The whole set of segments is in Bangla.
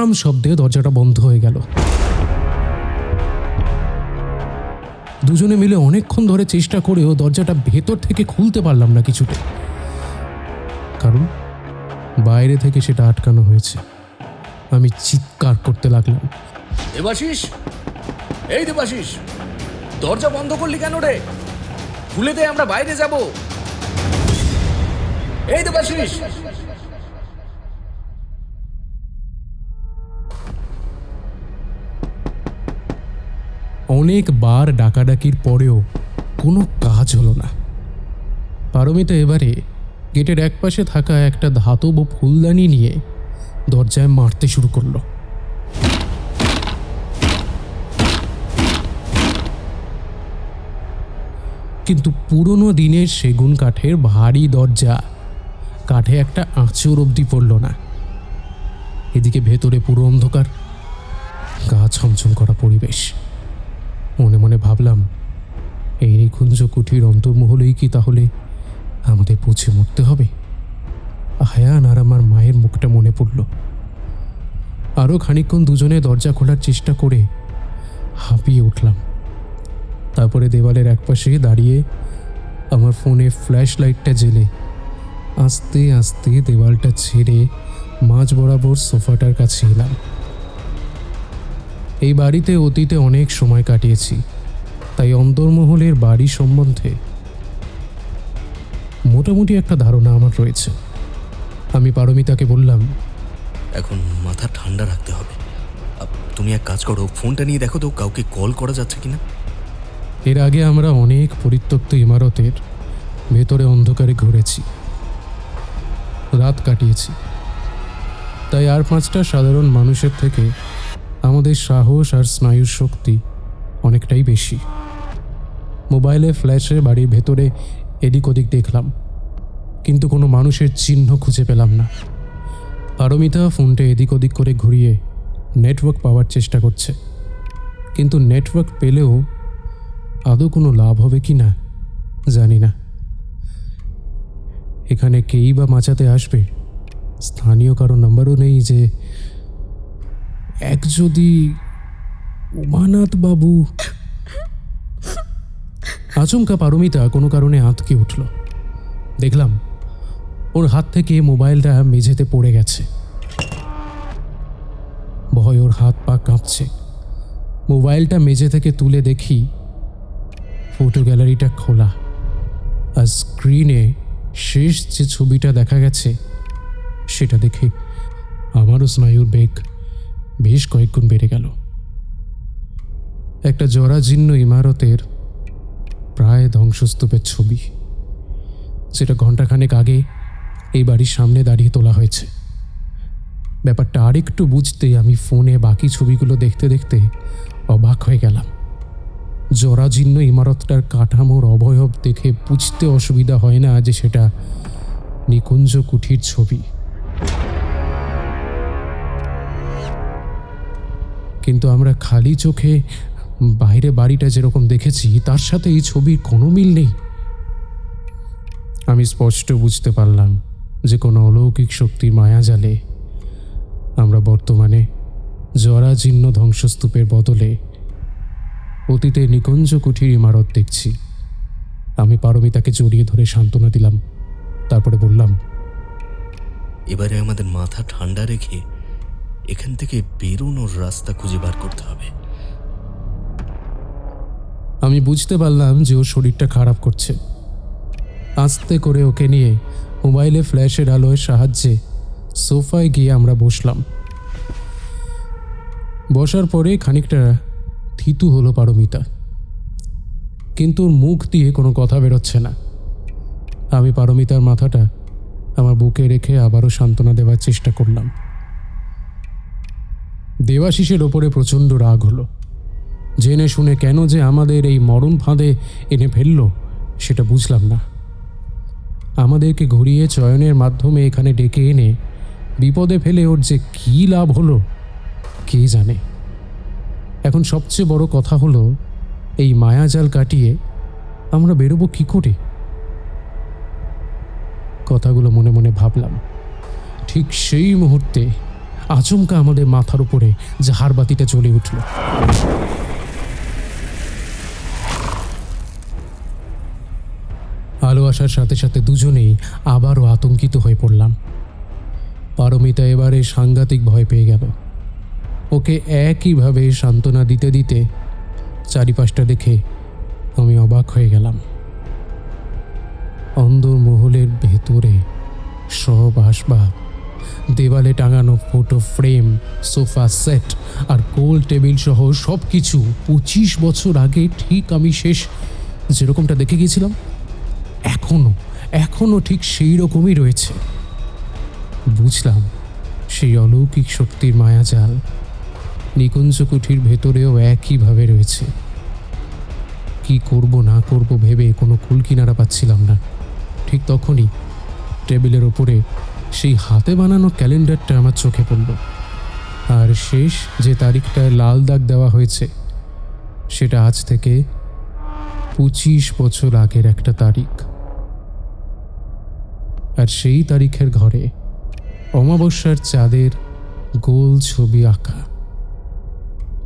ধারাম শব্দে দরজাটা বন্ধ হয়ে গেল। দুজনে মিলে অনেকক্ষণ ধরে চেষ্টা করেও দরজাটা ভেতর থেকে খুলতে পারলাম না কিছুতে, কারণ বাইরে থেকে সেটা আটকানো হয়েছে। আমি চিৎকার করতে লাগলাম, দেবাশিস, এই দেবাশিস, দরজা বন্ধ করলি কেন রে? খুলে দে, আমরা বাইরে যাব। এই দেবাশিস। অনেকবার ডাকাডাকির পরেও কোনো কাজ হলো না। পারমিতা এবারে গেটের একপাশে থাকা একটা ধাতব ফুলদানি নিয়ে দরজায় মারতে শুরু করলো। কিন্তু পুরনো দিনের সেগুন কাঠের ভারী দরজা, কাঠে একটা আঁচড় অবধি পড়ল না। এদিকে ভেতরে পুরো অন্ধকার, গা ছমছম করা পরিবেশ। মনে মনে ভাবলাম, এই নিকুঞ্জ কুঠির অন্তর্মহলেই কি তাহলে আমাদের পৌঁছে মরতে হবে? হায়ান আর আমার মায়ের মুখটা মনে পড়ল। আরও খানিকক্ষণ দুজনে দরজা খোলার চেষ্টা করে হাঁপিয়ে উঠলাম। তারপরে দেওয়ালের একপাশে দাঁড়িয়ে আমার ফোনে ফ্ল্যাশ লাইটটা জ্বেলে আস্তে আস্তে দেওয়ালটা ছেড়ে মাঝ বরাবর সোফাটার কাছে এলাম। এই বাড়িতে অতীতে অনেক সময় কাটিয়েছি, তাই অন্তর্মহলের বাড়ি সম্বন্ধে মোটামুটি একটা ধারণা আমার রয়েছে। আমি পারমিতাকে বললাম, এখন মাথা ঠান্ডা রাখতে হবে। তুমি এক কাজ করো, ফোনটা নিয়ে দেখো তো কাউকে কল করা যাচ্ছে কিনা। এর আগে আমরা অনেক পরিত্যক্ত ইমারতের ভেতরে অন্ধকারে ঘুরেছি, রাত কাটিয়েছি, তাই আর পাঁচটা সাধারণ মানুষের থেকে আমাদের সাহস আর স্নায়ুর শক্তি অনেকটাই বেশি। মোবাইলে ফ্ল্যাশে বাড়ির ভেতরে এদিক ওদিক দেখলাম, কিন্তু কোনো মানুষের চিহ্ন খুঁজে পেলাম না। পারমিতা ফোনটা এদিক ওদিক করে ঘুরিয়ে নেটওয়ার্ক পাওয়ার চেষ্টা করছে, কিন্তু নেটওয়ার্ক পেলেও আদৌ কোনো লাভ হবে কি না জানি না। এখানে কেই বা বাঁচাতে আসবে? স্থানীয় কারো নাম্বারও নেই যে এক যদি উমানাথ বাবু। আচমকা পারমিতা কোনো কারণে আঁতকে উঠল। দেখলাম ওর হাত থেকে মোবাইলটা মেঝেতে পড়ে গেছে। ভয় ওর হাত পা কাঁপছে। মোবাইলটা মেঝে থেকে তুলে দেখি ফটো গ্যালারিটা খোলা, আর স্ক্রিনে শেষ যে ছবিটা দেখা গেছে সেটা দেখে আমারও স্নায়ুর বেগ বেশ কয়েকগুণ বেড়ে গেল। একটা জরাজীর্ণ ইমারতের প্রায় ধ্বংসস্তূপের ছবি, যেটা ঘণ্টাখানেক আগে এই বাড়ির সামনে দাঁড়িয়ে তোলা হয়েছে। ব্যাপারটা আরেকটু বুঝতে আমি ফোনে বাকি ছবিগুলো দেখতে দেখতে অবাক হয়ে গেলাম। জরাজীর্ণ ইমারতটার কাঠামোর অবয়ব দেখে বুঝতে অসুবিধা হয় না যে সেটা নিকুঞ্জ কুঠির ছবি। কিন্তু আমরা খালি চোখে বাইরে বাড়িটা যেরকম দেখেছি তার সাথে এই ছবির কোনো মিল নেই। আমি স্পষ্ট বুঝতে পারলাম যে কোনো অলৌকিক শক্তির মায়াজালে আমরা বর্তমানে জরাজীর্ণ ধ্বংসস্তূপের বদলে অতীতে নিকুঞ্জ কুঠির ইমারত দেখছি। আমি পারমিতাকে জড়িয়ে ধরে সান্ত্বনা দিলাম, তারপরে বললাম, এবারে আমাদের মাথা ঠান্ডা রেখে এখান থেকে বেরোনোর রাস্তা খুঁজে বার করতে হবে। আমি বুঝতে পারলাম যে ওর শরীরটা খারাপ করছে। আস্তে করে ওকে নিয়ে মোবাইলে ফ্ল্যাশের আলোয় সাহায্যে সোফায় গিয়ে আমরা বসলাম। বসার পরে খানিকটা থিতু হলো পারমিতা, কিন্তু ওর মুখ দিয়ে কোনো কথা বেরোচ্ছে না। আমি পারমিতার মাথাটা আমার বুকে রেখে আবারও সান্ত্বনা দেওয়ার চেষ্টা করলাম। দেবাশিসের ওপরে প্রচণ্ড রাগ হলো। জেনে শুনে কেন যে আমাদের এই মরণ ফাঁদে এনে ফেলল সেটা বুঝলাম না। আমাদেরকে ঘুরিয়ে চয়নের মাধ্যমে এখানে ডেকে এনে বিপদে ফেলে ওর যে কী লাভ হলো কে জানে। এখন সবচেয়ে বড় কথা হলো, এই মায়াজাল কাটিয়ে আমরা বেরোবো কী করে? কথাগুলো মনে মনে ভাবলাম। ঠিক সেই মুহূর্তে আচমকা আমাদের মাথার উপরে ঝাড়বাতিটা জ্বলে উঠল। আলো আসার সাথে সাথে দুজনেই আবারও আতঙ্কিত হয়ে পড়লাম। পারমিতা এবারে সাংঘাতিক ভয় পেয়ে গেল। ওকে একইভাবে সান্ত্বনা দিতে দিতে চারিপাশটা দেখে আমি অবাক হয়ে গেলাম। অন্দরমহলের ভেতরে সব আসবাব, দেওয়ালে টাঙানো ফটো ফ্রেম, সোফা সেট আর গোল টেবিল সহ সব কিছু 25 বছর আগে ঠিক আমি শেষ যেরকমটা দেখে গিয়েছিলাম এখনো ঠিক সেই রকমই রয়েছে। বুঝলাম সেই অলৌকিক শক্তির মায়াজাল নিকুঞ্জ কুঠির ভেতরেও একইভাবে রয়েছে। কি করব না করব ভেবে কোনো কুল কিনারা পাচ্ছিলাম না। ঠিক তখনই টেবিলের ওপরে সেই হাতে বানানো ক্যালেন্ডারটা আমার চোখে পড়ল। আর শেষ যে তারিখটায় লাল দাগ দেওয়া হয়েছে সেটা আজ থেকে 25 বছর আগের একটা তারিখ। আর সেই তারিখের ঘরে অমাবস্যার চাঁদের গোল ছবি আঁকা,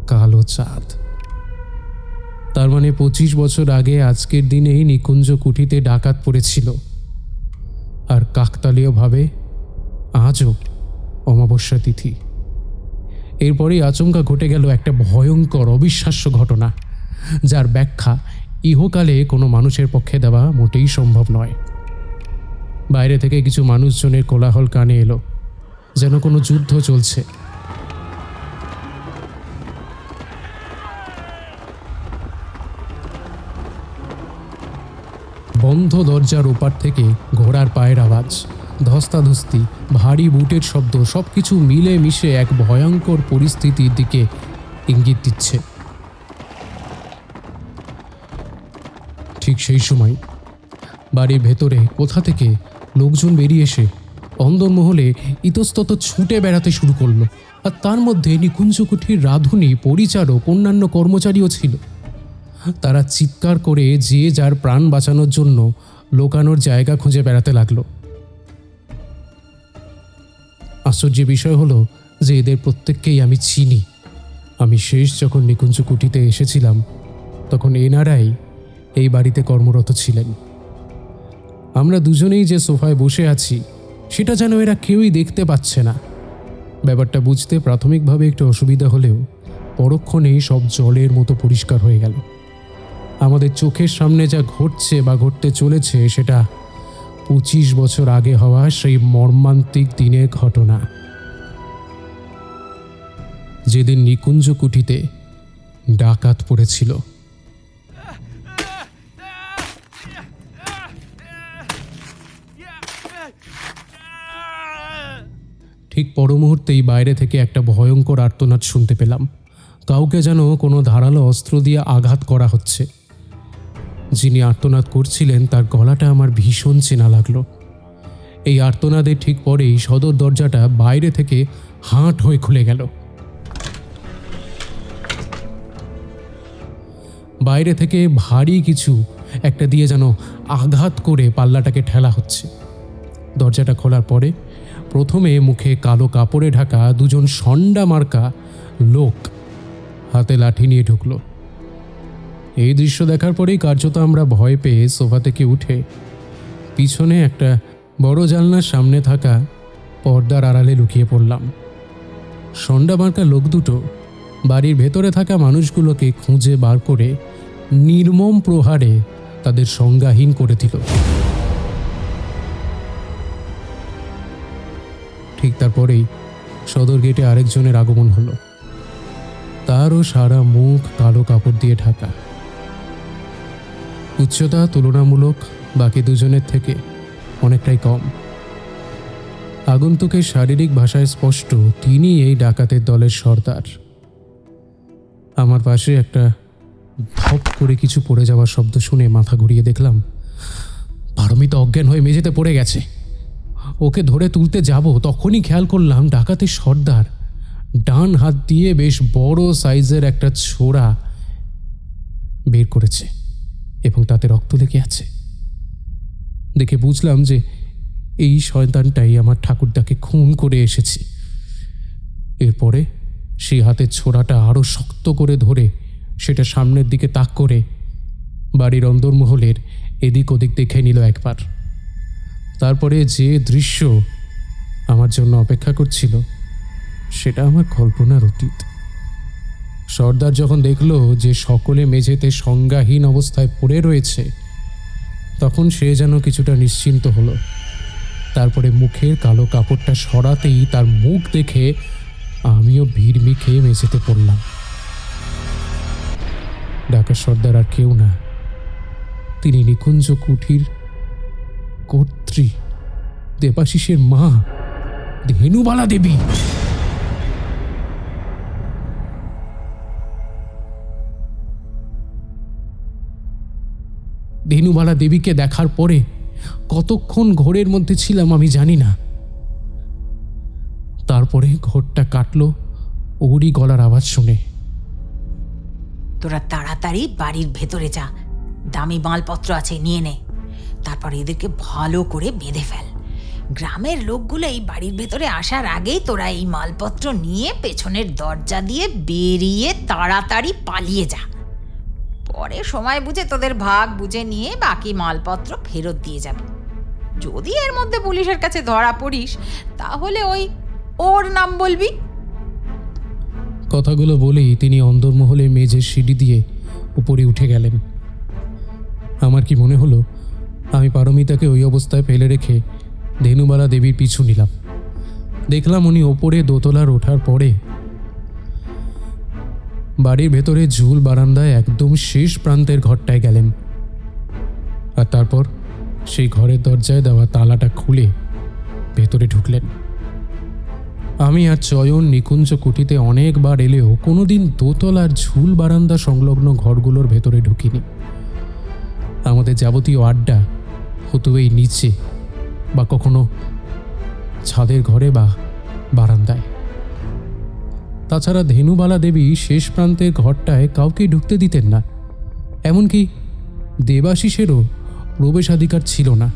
কালো চাঁদ। তার মানে 25 বছর আগে আজকের দিনেই নিকুঞ্জ কুঠিতে ডাকাত পড়েছিল। আর কাকতালীয়ভাবে আজও অমাবস্যা তিথি। এরপরেই আচমকা ঘটে গেল একটা ভয়ঙ্কর অবিশ্বাস্য ঘটনা, যার ব্যাখ্যা ইহকালে কোনো মানুষের পক্ষে দেওয়া মোটেই সম্ভব নয়। বাইরে থেকে কিছু মানুষজনের কোলাহল কানে এলো, যেন কোনো যুদ্ধ চলছে। বন্ধ দরজার ওপার থেকে ঘোড়ার পায়ের আওয়াজ, ধস্তাধস্তি, ভারী বুটের শব্দ সবকিছু মিলে মিশে এক ভয়ঙ্কর পরিস্থিতির দিকে ইঙ্গিত দিচ্ছে। ঠিক সেই সময় বাড়ির ভেতরে কোথা থেকে লোকজন বেরিয়ে এসে অন্দরমহলে ইতস্তত ছুটে বেড়াতে শুরু করলো। আর তার মধ্যে নিকুঞ্জ কুঠির রাঁধুনি, পরিচারক, অন্যান্য কর্মচারীও ছিল। তারা চিৎকার করে যে যার প্রাণ বাঁচানোর জন্য লোকানোর জায়গা খুঁজে বেড়াতে লাগলো। আশ্চর্যের বিষয় হলো যে এদের প্রত্যেককেই আমি চিনি। আমি শেষ যখন নিকুঞ্জ কুঠিতে এসেছিলাম তখন এনারাই এই বাড়িতে কর্মরত ছিলেন। আমরা দুজনেই যে সোফায় বসে আছি সেটা যেন এরা কেউই দেখতে পাচ্ছে না। ব্যাপারটা বুঝতে প্রাথমিকভাবে একটু অসুবিধা হলেও পরক্ষণেই সব জলের মতো পরিষ্কার হয়ে গেল। আমাদের চোখের সামনে যা ঘটছে বা ঘটতে চলেছে সেটা 25 বছর আগে হওয়া সেই মর্মান্তিক দিনের ঘটনা, যেদিন নিকুঞ্জ কুঠিতে ডাকাত পড়েছিল। ঠিক পর মুহূর্তেই বাইরে থেকে একটা ভয়ঙ্কর আর্তনাদ শুনতে পেলাম। কাউকে যেন কোনো ধারালো অস্ত্র দিয়ে আঘাত করা হচ্ছে। যিনি আর্তনাদ করছিলেন তার গলাটা আমার ভীষণ চেনা লাগলো। এই আর্তনাদের ঠিক পরেই সদর দরজাটা বাইরে থেকে হাঁট হয়ে খুলে গেল। বাইরে থেকে ভারী কিছু একটা দিয়ে যেন আঘাত করে পাল্লাটাকে ঠেলা হচ্ছে। দরজাটা খোলার পরে প্রথমে মুখে কালো কাপড়ে ঢাকা দুজন ষণ্ডা মার্কা লোক হাতে লাঠি নিয়ে ঢুকলো। এই দৃশ্য দেখার পরেই কার্যত আমরা ভয় পেয়ে সোফা থেকে উঠে পিছনে একটা বড় জানলার সামনে থাকা পর্দার আড়ালে লুকিয়ে পড়লাম। ষণ্ডা মার্কা লোক দুটো বাড়ির ভেতরে থাকা মানুষগুলোকে খুঁজে বার করে নির্মম প্রহারে তাদের সংজ্ঞাহীন করে দিল। ঠিক তারপরেই সদর গেটে আরেকজনের আগমন হলো। তারও সারা মুখ কালো কাপড় দিয়ে ঢাকা। উচ্চতা তুলনামূলক বাকি দুজনের থেকে অনেকটাই কম। আগন্তুকের শারীরিক ভাষায় স্পষ্ট তিনি এই ডাকাতের দলের সর্দার। আমার পাশে একটা ধপ করে কিছু পড়ে যাওয়ার শব্দ শুনে মাথা ঘুরিয়ে দেখলাম পারমিতা অজ্ঞান হয়ে মেঝেতে পড়ে গেছে। ওকে ধরে তুলতে যাব তখনই খেয়াল করলাম ডাকাতের সর্দার ডান হাত দিয়ে বেশ বড় সাইজের একটা ছোরা বের করেছে এবং তাতে রক্ত লেগে আছে। দেখে বুঝলাম যে এই শয়তানটাই আমার ঠাকুরদাকে খুন করে এসেছে। এরপরে সেই হাতের ছোড়াটা আরও শক্ত করে ধরে সেটা সামনের দিকে তাক করে বাড়ির অন্দরমহলের এদিক ওদিক দেখে নিল একবার। তারপরে যে দৃশ্য আমার জন্য অপেক্ষা করছিল সেটা আমার কল্পনার অতীত। সর্দার যখন দেখল যে সকলে মেঝেতে সংজ্ঞাহীন অবস্থায় পড়ে রয়েছে, তখন সে যেন কিছুটা নিশ্চিন্ত হলো। তারপরে মুখের কালো কাপড়টা সরাতেই তার মুখ দেখে আমিও ভিড়মি খেয়ে মেঝেতে পড়লাম। ডাকাত সর্দার আর কেউ না, তিনি নিকুঞ্জ কুঠির কর্ত্রী দেবাশিসের মা ধেনুবালা দেবী। ধেনুবালা দেবীকে দেখার পরে কতক্ষণ ঘোরের মধ্যে ছিলাম আমি জানি না। তারপরে ঘোরটা কাটলো ওরই গলার আওয়াজ শুনে। তোরা তাড়াতাড়ি বাড়ির ভেতরে যা, দামি মালপত্র আছে নিয়ে নে, তারপর এদেরকে ভালো করে বেঁধে ফেল। গ্রামের লোকগুলো এই বাড়ির ভেতরে আসার আগেই তোরা এই মালপত্র নিয়ে পেছনের দরজা দিয়ে বেরিয়ে তাড়াতাড়ি পালিয়ে যা। পরে সময় বুঝে তোদের ভাগ বুঝে নিয়ে বাকি মালপত্র ফেরত দিয়ে যাবে। যদি এর মধ্যে পুলিশের কাছে ধরা পড়িস তাহলে ওর নাম বলবি। কথাগুলো বলেই তিনি অন্দরমহলে মেঝের সিঁড়ি দিয়ে উপরে উঠে গেলেন। আমার কি মনে হলো আমি পারমিতাকে ওই অবস্থায় ফেলে রেখে ধেনুবালা দেবীর পিছু নিলাম। দেখলাম উনি ওপরে দোতলার ওঠার পরে বাড়ির ভেতরে ঝুল বারান্দায় একদম শেষ প্রান্তের ঘরটায় গেলেন, আর তারপর সেই ঘরের দরজায় দেওয়া তালাটা খুলে ভেতরে ঢুকলেন। আমি আর চয়ন নিকুঞ্জ কুঠিতে অনেকবার এলেও কোনোদিন দোতলার ঝুল বারান্দা সংলগ্ন ঘরগুলোর ভেতরে ঢুকিনি। আমাদের যাবতীয় আড্ডা হতো এই নিচে বা কখনো ছাদের ঘরে বা বারান্দায়। তাছাড়া ধেনুবালা দেবী শেষ প্রান্তের ঘরটায় কাউকে ঢুকতে দিতেন না, এমনকি দেবাশিসেরও প্রবেশাধিকার ছিল না।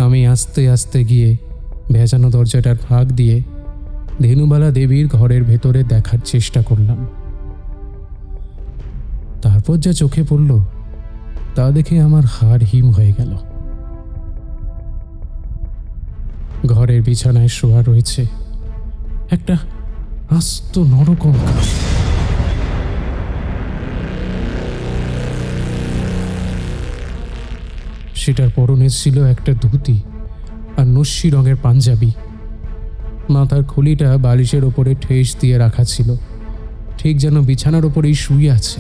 আমি আস্তে আস্তে গিয়ে ভেজানো দরজাটার ফাঁক দিয়ে ধেনুবালা দেবীর ঘরের ভেতরে দেখার চেষ্টা করলাম। তারপর যা চোখে পড়ল তা দেখে আমার হাড় হিম হয়ে গেল। ঘরের বিছানায় শোয়া রয়েছে একটা আস্ত নরকঙ্কাল। সেটার পরনে ছিল একটা ধুতি আর নস্যি রঙের পাঞ্জাবি। মাথার খুলিটা বালিশের ওপরে ঠেস দিয়ে রাখা ছিল, ঠিক যেন বিছানার ওপরেই শুয়ে আছে।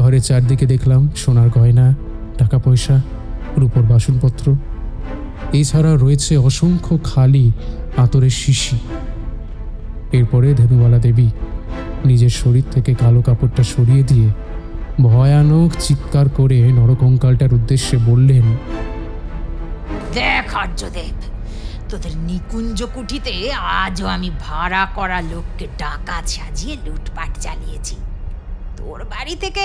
ঘরের চারদিকে দেখলাম সোনার গয়না, টাকা পয়সা, রূপোর বাসনপত্র। এছাড়া রয়েছে অসংখ্য খালি আতরের শিশি। এরপরে ধেনুবালা দেবী নিজের শরীর থেকে কালো কাপড়টা সরিয়ে দিয়ে ভয়ানক চিৎকার করে নরকঙ্কালটার উদ্দেশ্যে বললেন, দেখ আর্যদেব, তোদের নিকুঞ্জ কুঠিতে আজও আমি ভাড়া করা লোককে ডাকাত সাজিয়ে লুটপাট চালিয়েছি। তোর বাড়ি থেকে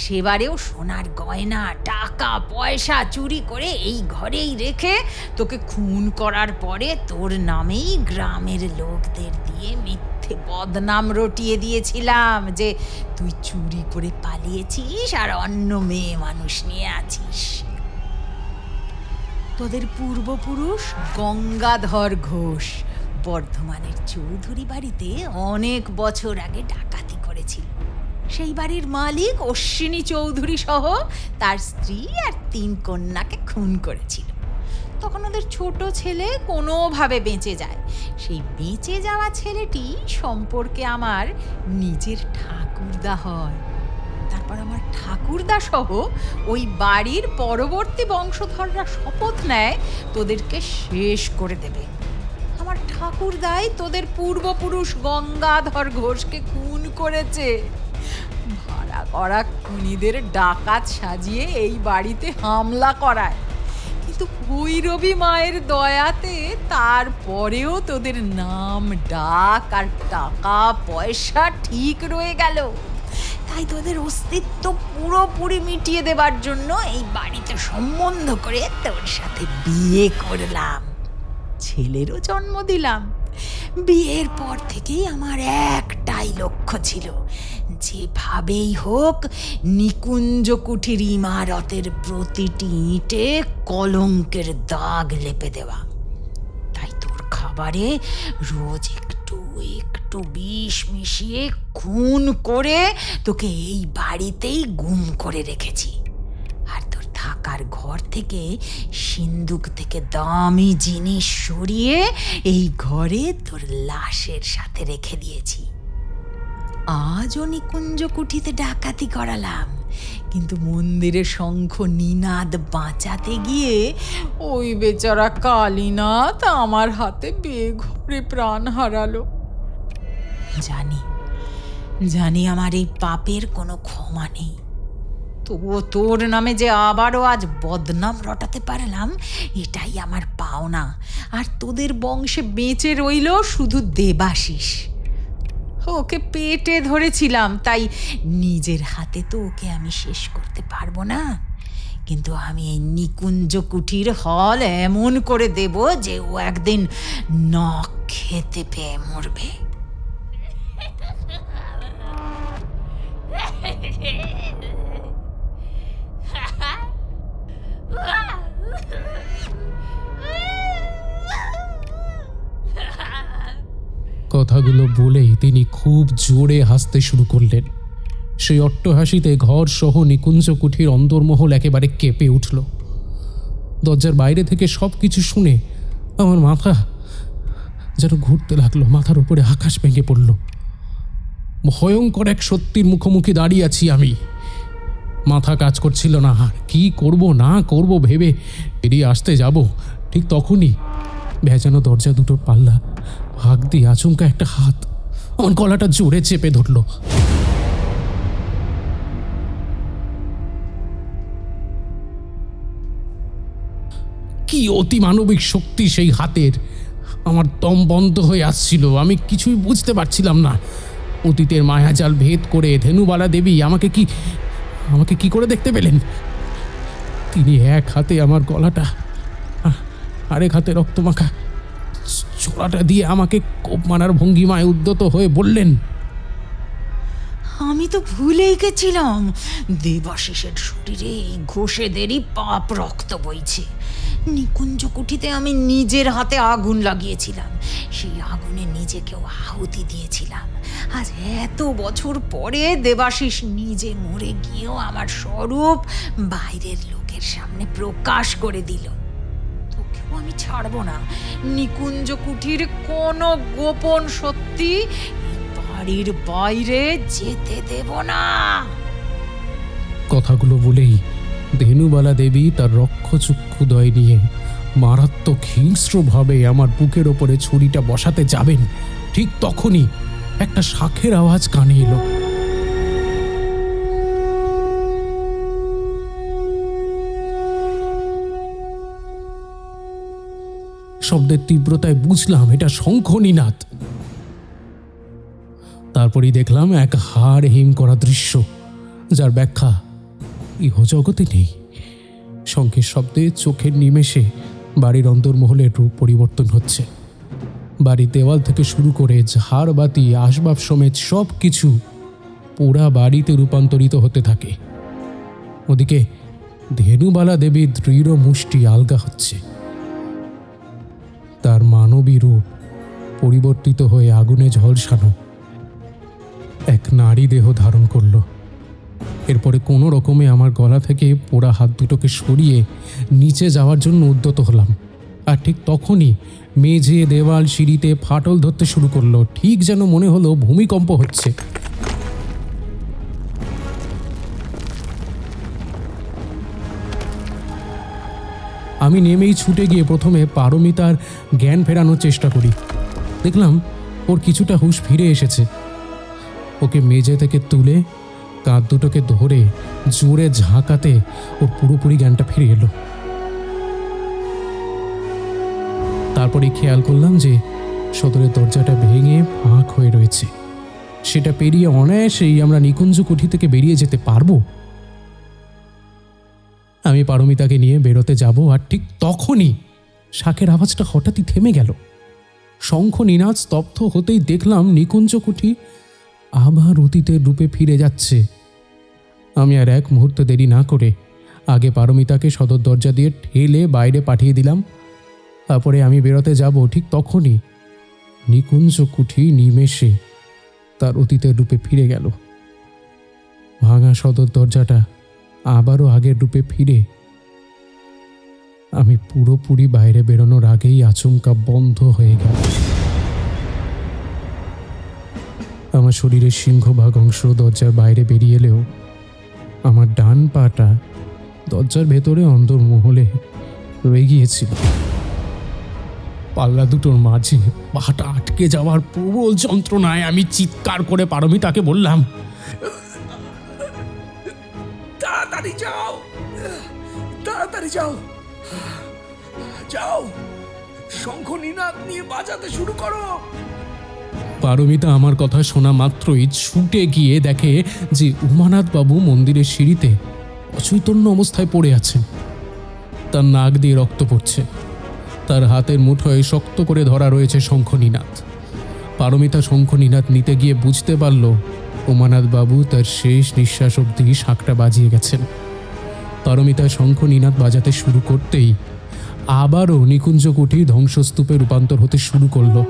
সেবারেও সোনার গয়না, টাকা পয়সা চুরি করে এই ঘরেই রেখে তোকে খুন করার পরে তোর নামেই গ্রামের লোকদের দিয়ে মিথ্যে বদনাম রটিয়ে দিয়েছিলাম যে তুই চুরি করে পালিয়েছিস আর অন্য মেয়ে মানুষ নিয়ে আছিস। তোদের পূর্বপুরুষ গঙ্গাধর ঘোষ বর্ধমানের চৌধুরী বাড়িতে অনেক বছর আগে ডাকাতি করেছিল। সেই বাড়ির মালিক অশ্বিনী চৌধুরী সহ তার স্ত্রী আর 3 কন্যাকে খুন করেছিল। তখন ওদের ছোট ছেলে কোনোভাবে বেঁচে যায়। সেই বেঁচে যাওয়া ছেলেটি সম্পর্কে আমার নিজের ঠাকুরদা হয়। তারপর আমার ঠাকুরদা সহ ওই বাড়ির পরবর্তী বংশধররা শপথ নেয় তোদেরকে শেষ করে দেবে। আমার ঠাকুরদাই তোদের পূর্বপুরুষ গঙ্গাধর ঘোষকে খুন করেছে। ভাড়া করা খুনিদের ডাকাত সাজিয়ে এই বাড়িতে হামলা করায়, কিন্তু ভৈরবী মায়ের দয়াতে তারপরেও তোদের নাম, ডাক আর টাকা পয়সা ঠিক রয়ে গেল। তাই তোদের অস্তিত্ব পুরোপুরি মিটিয়ে দেবার জন্য এই বাড়িতে সম্বন্ধ করে তোর সাথে বিয়ে করলাম, ছেলেরও জন্ম দিলাম। বিয়ের পর থেকেই আমার একটাই লক্ষ্য ছিল, যেভাবেই হোক নিকুঞ্জ কুঠির ইমারতের প্রতিটি ইঁটে কলঙ্কের দাগ লেপে দেওয়া। তাই তোর খাবারে রোজ একটু একটু বিষ মিশিয়ে খুন করে তোকে এই বাড়িতেই গুম করে রেখেছি। আর তোর থাকার ঘর থেকে সিন্দুক থেকে দামি জিনিস সরিয়ে এই ঘরে তোর লাশের সাথে রেখে দিয়েছি। আজও নিকুঞ্জ কুঠিতে ডাকাতি করালাম, কিন্তু মন্দিরে শঙ্খ নিনাদ বাঁচাতে গিয়ে ওই বেচারা কালীনাথ আমার হাতে বেঘরে প্রাণ হারালো। জানি জানি আমার এই পাপের কোনো ক্ষমা নেই, তবুও তোর নামে যে আবারও আজ বদনাম রটাতে পারলাম, এটাই আমার পাওনা। আর তোদের বংশে বেঁচে রইল শুধু দেবাশিস। ওকে পেটে ধরেছিলাম, তাই নিজের হাতে তো ওকে আমি শেষ করতে পারবো না, কিন্তু আমি এই নিকুঞ্জ কুঠির হল এমন করে দেব যে ও একদিন নখ খেতে পেয়ে মরবে। কথাগুলো বলেই তিনি খুব জোরে হাসতে শুরু করলেন। সেই অট্টহাসিতে ঘর সহ নিকুঞ্জ কুঠির অন্দরমহল একেবারে কেঁপে উঠল। দরজার বাইরে থেকে সব কিছু শুনে আমার মাথা যেন ঘুরতে লাগলো, মাথার উপরে আকাশ ভেঙে পড়ল। ভয়ঙ্কর এক সত্যির মুখোমুখি দাঁড়িয়ে আছি আমি। মাথা কাজ করছিল না, কি করব না করব ভেবে বেরিয়ে আসতে যাব, ঠিক তখনই ভেজানো দরজা দুটোর পাল্লা ভাগ দিয়ে আচমকা একটা হাত আমার গলাটা জোরে চেপে ধরল। কি অতি মানবিক শক্তি সেই হাতের! আমার দম বন্ধ হয়ে আসছিল, আমি কিছুই বুঝতে পারছিলাম না। অতীতের মায়াজাল ভেদ করে ধেনুবালা দেবী আমাকে কি করে দেখতে পেলেন? তিনি এক হাতে আমার গলাটা, আরেক হাতে রক্তমাখা ছোড়াটা দিয়ে আমাকে কোপ মারার ভঙ্গিমায় উদ্যত হয়ে বললেন, আমি তো ভুলেই গেছিলাম, দেবাশিসের শরীরে এই ঘোষেদেরই পাপ রক্ত বইছে। নিকুঞ্জ কুঠিতে আমি নিজের হাতে আগুন লাগিয়েছিলাম, সেই আগুনে নিজেকেও আহুতি দিয়েছিলাম। আজ এত বছর পরে দেবাশিস নিজে মরে গিয়েও আমার স্বরূপ বাইরের লোকের সামনে প্রকাশ করে দিল। তোকেও আমি ছাড়বো না। নিকুঞ্জ কুঠির কোনো গোপন সত্যি বাড়ির বাইরে যেতে দেব না। কথাগুলো বলেই ধেনুবালা দেবী তার রক্ষচক্ষুদয় নিয়ে মারাত্মক হিংস্রভাবে আমার বুকের ওপরে ছুরিটা বসাতে যাবেন। ঠিক তখনই একটা শাঁখের আওয়াজ কানে এলো। শব্দের তীব্রতায় বুঝলাম এটা শঙ্খ নিনাদ। তারপরই দেখলাম এক হাড় হিম করা দৃশ্য, যার ব্যাখ্যা ইহজগতে নেই। শঙ্খের শব্দে চোখের নিমেষে বাড়ির অন্তর্মহলের রূপ পরিবর্তন হচ্ছে। বাড়ির দেওয়াল থেকে শুরু করে ঝাড়বাতি আসবাব সমেত সব কিছু পোড়া বাড়িতে রূপান্তরিত হতে থাকে। ওদিকে ধেনুবালা দেবীর দৃঢ় মুষ্টি আলগা হচ্ছে। তার মানবী রূপ পরিবর্তিত হয়ে আগুনে ঝলসানো এক নারী দেহ ধারণ করল। এরপরে কোনো রকমে আমার গলা থেকে পোড়া হাত দুটোকে সরিয়ে নিচে যাওয়ার জন্য উদ্যত হলাম। আর ঠিক তখনই মেঝে দেওয়াল সিঁড়িতে ফাটল ধরতে শুরু করলো, ঠিক যেন মনে হলো ভূমিকম্প হচ্ছে। আমি নেমেই ছুটে গিয়ে প্রথমে পারমিতার জ্ঞান ফেরানোর চেষ্টা করি। দেখলাম ওর কিছুটা হুঁশ ফিরে এসেছে। ওকে মেঝে থেকে তুলে কাঁধ দুটোকে ধরে জোরে ঝাঁকাতে ওর পুরোপুরি জ্ঞানটা ফিরে এলো। তারপরে খেয়াল করলাম যে সদরের দরজাটা ভেঙে ফাঁক হয়ে রয়েছে। সেটা পেরিয়ে অনায়াসেই আমরা নিকুঞ্জ কুঠি থেকে বেরিয়ে যেতে পারবো। আমি পারমিতাকে নিয়ে বেরোতে যাব, আর ঠিক তখনই শাঁখের আওয়াজটা হঠাৎই থেমে গেল। শঙ্খ নিনাদ স্তব্ধ হতেই দেখলাম নিকুঞ্জ কুঠি আবার অতীতের রূপে ফিরে যাচ্ছে। আমি আর এক মুহূর্ত দেরি না করে আগে পারমিতাকে সদর দরজা দিয়ে ঠেলে বাইরে পাঠিয়ে দিলাম। তারপরে আমি বেরোতে যাব, ঠিক তখনই নিকুঞ্জ কুঠি নিমেষে তার অতীতের রূপে ফিরে গেল। ভাঙা সদর দরজাটা আবারও আগের রূপে ফিরে আমি পুরোপুরি বাইরে বেরোনোর আগেই আচমকা বন্ধ হয়ে গেল। আমার শরীরের সিংহভাগ অংশ দরজার বাইরে বেরিয়ে এলেও আমার ডান পাটা দরজার ভেতরে অন্দরমহলে রয়ে গিয়েছিল। পাল্লা দুটোর মাঝে পাটা আটকে যাওয়ার প্রবল যন্ত্রণায় আমি চিৎকার করে পারমিতাকে বললাম, তাড়াতাড়ি যাও, তাড়াতাড়ি যাও, যাও, শঙ্খ নিনাদ নিয়ে বাজাতে শুরু করো। পারমিতা আমার কথা শোনা মাত্রই ছুটে গিয়ে দেখে যে উমানাথ বাবু মন্দিরের সিঁড়িতে অচৈতন্য অবস্থায় পড়ে আছেন। তার নাক দিয়ে রক্ত পড়ছে, তার হাতের মুঠোয় শক্ত করে ধরা রয়েছে শঙ্খ নিনাদ। পারমিতা শঙ্খ নিনাদ নিতে গিয়ে বুঝতে পারল উমানাথ বাবু তার শেষ নিঃশ্বাস অবধি শাঁখটা বাজিয়ে গেছেন। পারমিতা শঙ্খ নিনাদ বাজাতে শুরু করতেই আবারও নিকুঞ্জ কুঠি ধ্বংসস্তূপে রূপান্তর হতে শুরু করলো।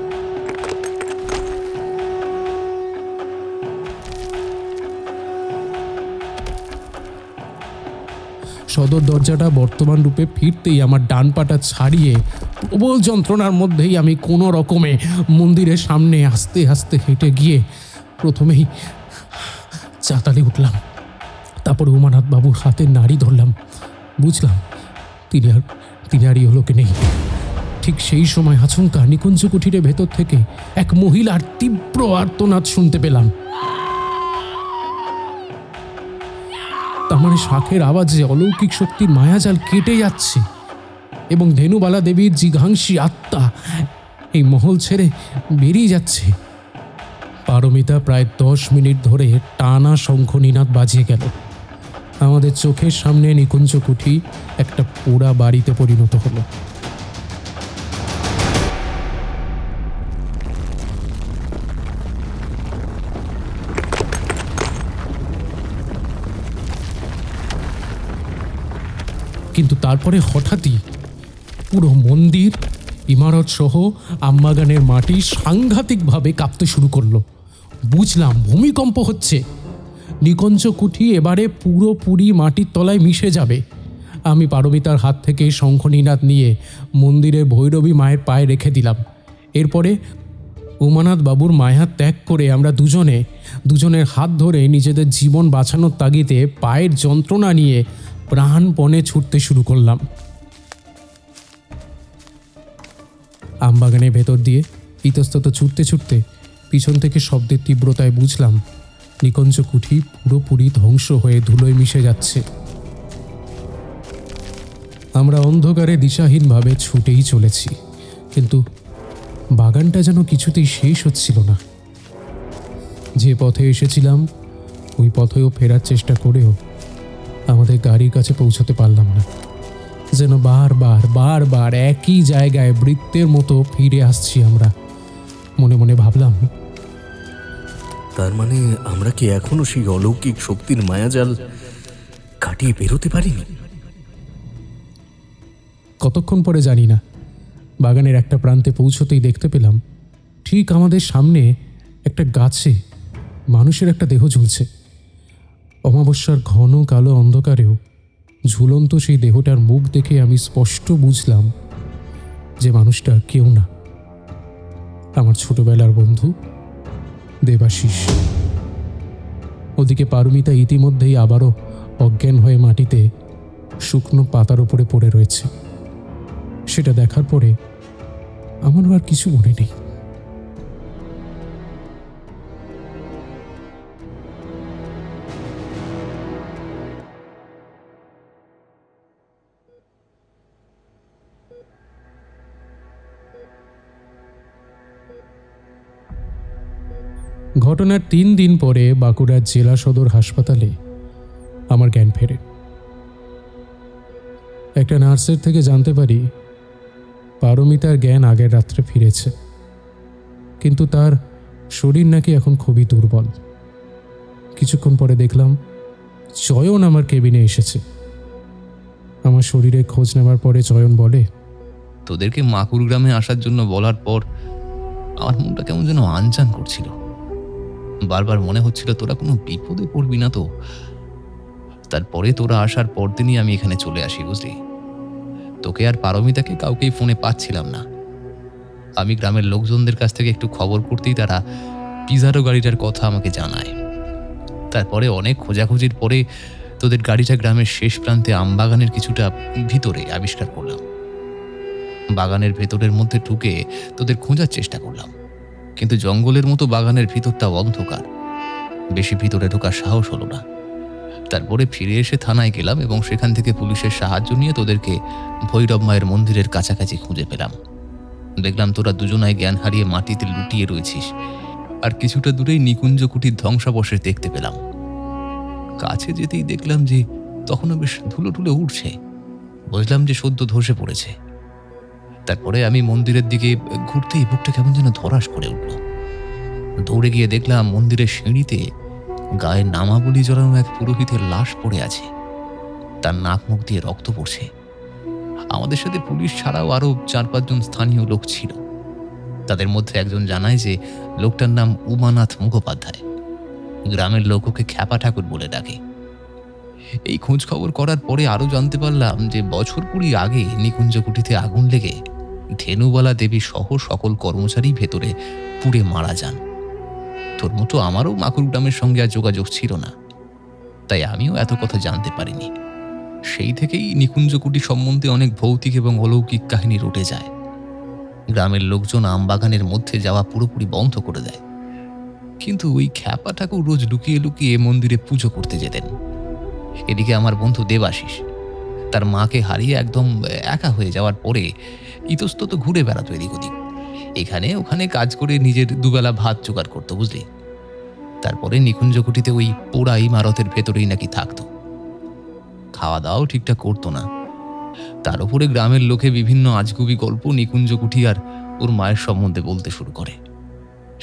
সদর দরজাটা বর্তমান রূপে ফিরতেই আমার ডান পাটা ছাড়িয়ে প্রবল যন্ত্রণার মধ্যেই আমি কোনো রকমে মন্দিরের সামনে আস্তে আস্তে হেঁটে গিয়ে প্রথমেই চাতালে উঠলাম। তারপরে উমানাথ বাবুর হাতে নাড়ি ধরলাম। বুঝলাম তিনি আর ইহলোকে নেই। ঠিক সেই সময় আচমকা নিকুঞ্জ কুঠিরের ভেতর থেকে এক মহিলার তীব্র আর্তনাদ শুনতে পেলাম। তার মানে শাঁখের আওয়াজে অলৌকিক শক্তির মায়াজাল কেটে যাচ্ছে এবং ধেনুবালা দেবীর জিঘাংসী আত্মা এই মহল ছেড়ে বেরিয়ে যাচ্ছে। পারমিতা প্রায় 10 মিনিট ধরে টানা শঙ্খ নিনাদ বাজিয়ে গেল। আমাদের চোখের সামনে নিকুঞ্জ কুঠি একটা পোড়া বাড়িতে পরিণত হলো। কিন্তু তারপরে হঠাৎই পুরো মন্দির, ইমারত সহ আমবাগানের মাটি সাংঘাতিকভাবে কাঁপতে শুরু করলো। বুঝলাম ভূমিকম্প হচ্ছে। নিকুঞ্জ কুঠি এবারে পুরোপুরি মাটির তলায় মিশে যাবে। আমি পারমিতার হাত থেকে শঙ্খ নিনাদ নিয়ে মন্দিরের ভৈরবী মায়ের পায়ে রেখে দিলাম। এরপরে উমানাথ বাবুর মায়া ত্যাগ করে আমরা দুজনের হাত ধরে নিজেদের জীবন বাঁচানোর তাগিদে পায়ের যন্ত্রণা নিয়ে প্রাণপণে ছুটতে শুরু করলাম। আমবাগানের ভেতর দিয়ে ইতস্তত ছুটতে ছুটতে পিছন থেকে শব্দের তীব্রতায় বুঝলাম নিকুঞ্জ কুঠি পুরোপুরি ধ্বংস হয়ে ধুলোয় মিশে যাচ্ছে। আমরা অন্ধকারে দিশাহীনভাবে ছুটেই চলেছি, কিন্তু বাগানটা যেন কিছুতেই শেষ হচ্ছিল না। যে পথে এসেছিলাম ওই পথেও ফেরার চেষ্টা করেও আমাদের গাড়ির কাছে পৌঁছতে পারলাম না। যেন বারবার একই জায়গায় বৃত্তের মতো ফিরে আসছি আমরা। মনে মনে ভাবলাম, তার মানে আমরা কি এখনো সেই অলৌকিক শক্তির মায়াজাল কাটিয়ে বেরোতে পারিনি? কতক্ষণ পরে জানি না, বাগানের একটা প্রান্তে পৌঁছতেই দেখতে পেলাম ঠিক আমাদের সামনে একটা গাছে মানুষের একটা দেহ ঝুলছে। অমাবস্যার ঘন কালো অন্ধকারেও ঝুলন্ত সেই দেহটার মুখ দেখে আমি স্পষ্ট বুঝলাম যে মানুষটা কেউ না, আমার ছোটবেলার বন্ধু দেবাশিস। ওদিকে পারমিতা ইতিমধ্যেই আবারও অজ্ঞান হয়ে মাটিতে শুকনো পাতার উপরে পড়ে রয়েছে। সেটা দেখার পরে আমার আর কিছু মনে নেই। ঘটনার 3 দিন পরে বাঁকুড়ার জেলা সদর হাসপাতালে আমার জ্ঞান ফেরে। একটা নার্সের থেকে জানতে পারি পারমিতার জ্ঞান আগের রাত্রে ফিরেছে। কিন্তু তার শরীর নাকি এখন খুবই দুর্বল। কিছুক্ষণ পরে দেখলাম চয়ন আমার কেবিনে এসেছে। আমার শরীরে খোঁজ নেওয়ার পরে চয়ন বলে, তোদেরকে মাকুর গ্রামে আসার জন্য বলার পর আমার মনটা কেমন যেন আনচান করছিল। বারবার মনে হচ্ছিল তোরা কোনো বিপদে পড়বি না তো। তারপরে তোরা আসার পরদিনই আমি এখানে চলে আসি, বুঝলি। তোকে আর পারমিতাকে কাউকেই ফোনে পাচ্ছিলাম না। আমি গ্রামের লোকজনদের কাছ থেকে একটু খবর করতেই তারা পিজারো গাড়িটার কথা আমাকে জানায়। তারপরে অনেক খোঁজাখুঁজির পরে তোদের গাড়িটা গ্রামের শেষ প্রান্তে আমবাগানের কিছুটা ভিতরে আবিষ্কার করলাম। বাগানের ভেতরের মধ্যে ঢুকে তোদের খোঁজার চেষ্টা করলাম, কিন্তু জঙ্গলের মতো বাগানের ভিতরটা অন্ধকার, বেশি ভিতরে ঢোকার সাহস হলো না। তারপরে ফিরে এসে থানায় গেলাম এবং সেখান থেকে পুলিশের সাহায্য নিয়ে তোদেরকে ভৈরব মায়ের মন্দিরের কাছাকাছি খুঁজে পেলাম। দেখলাম তোরা দুজনায় জ্ঞান হারিয়ে মাটিতে লুটিয়ে রয়েছিস, আর কিছুটা দূরেই নিকুঞ্জ কুটির ধ্বংসাবশেষ দেখতে পেলাম। কাছে যেতেই দেখলাম যে তখনও বেশ ধুলো টুলে উঠছে। বুঝলাম যে সদ্য ধসে পড়েছে। তারপরে আমি মন্দিরের দিকে ঘুরতেই বুকটা কেমন যেন ধরাস করে উঠল। দৌড়ে গিয়ে দেখলাম মন্দিরের সিঁড়িতে গায়ে নামাবলি জড়ানো এক পুরোহিতের লাশ পড়ে আছে। তার নাক মুখ দিয়ে রক্ত পড়ছে। আমাদের সাথে পুলিশ ছাড়াও আরো 4-5 জন স্থানীয় লোক ছিল। তাদের মধ্যে একজন জানায় যে লোকটার নাম উমানাথ মুখোপাধ্যায়। গ্রামের লোক ওকে খ্যাপা ঠাকুর বলে ডাকে। এই খোঁজ খবর করার পরে আরো জানতে পারলাম যে বছর 20 আগে নিকুঞ্জ কুটিতে আগুন লেগে ধেনুবালা দেবী সহ সকল কর্মচারী ভেতরে পুড়ে মারা যান। তোর মতো আমারও মাকুর গ্রামের সঙ্গে আর যোগাযোগ ছিল না, তাই আমিও এত কথা জানতে পারিনি। সেই থেকেই নিকুঞ্জ কুটি সম্বন্ধে অনেক ভৌতিক এবং অলৌকিক কাহিনী রটে যায়। গ্রামের লোকজন আমবাগানের মধ্যে যাওয়া পুরোপুরি বন্ধ করে দেয়, কিন্তু ওই খ্যাপা ঠাকুর রোজ লুকিয়ে লুকিয়ে মন্দিরে পুজো করতে যেতেন। এদিকে আমার বন্ধু দেবাশিস তার মাকে হারিয়ে একদম একা হয়ে যাওয়ার পরে ইতস্তত ঘুরে বেড়াতো এদিক ওদিক, এখানে ওখানে কাজ করে নিজের দুবেলা ভাত জোগাড় করতো, বুঝলি। তারপরে নিকুঞ্জ কুটিতে ওই পোড়া ইমারতের ভেতরেই নাকি থাকতো। খাওয়া দাওয়াও ঠিকঠাক করতো না। তার উপরে গ্রামের লোকে বিভিন্ন আজগুবি গল্প নিকুঞ্জ কুটি আর ওর মায়ের সম্বন্ধে বলতে শুরু করে।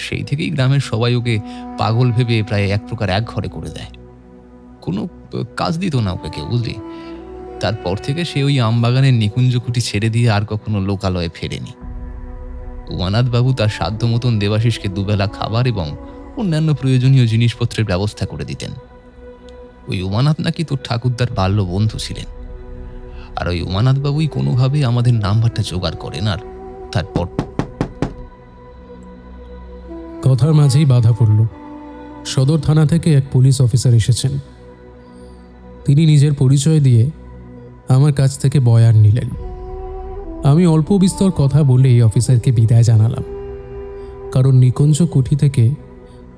সেই থেকেই গ্রামের সবাই ওকে পাগল ভেবে প্রায় এক প্রকার এক ঘরে করে দেয়। কোনো কাজ দিত না ওকে কেউ, বুঝলি। তারপর থেকে সে ওই আমবাগানের নিকুঞ্জ কুটি ছেড়ে দিয়ে আর কখনো লোকালয়ে ফেরেনি। উমানাথ বাবু তার সাধ্য মতন দেবাশিসকে দুবেলা খাবার এবং অন্যান্য প্রয়োজনীয় জিনিসপত্রের ব্যবস্থা করে দিতেন। ওই উমানাথ নাকি তোর ঠাকুরদার বাল্য বন্ধু ছিলেন, আর ওই উমানাথ বাবুই কোনোভাবে আমাদের নাম্বারটা জোগাড় করেন। আর তারপর কথার মাঝেই বাধা পড়ল। সদর থানা থেকে এক পুলিশ অফিসার এসেছেন। তিনি নিজের পরিচয় দিয়ে আমার কাছ থেকে বয়ান নিলেন। আমি অল্প বিস্তর কথা বলে এই অফিসারকে বিদায় জানালাম, কারণ নিকুঞ্জ কুঠি থেকে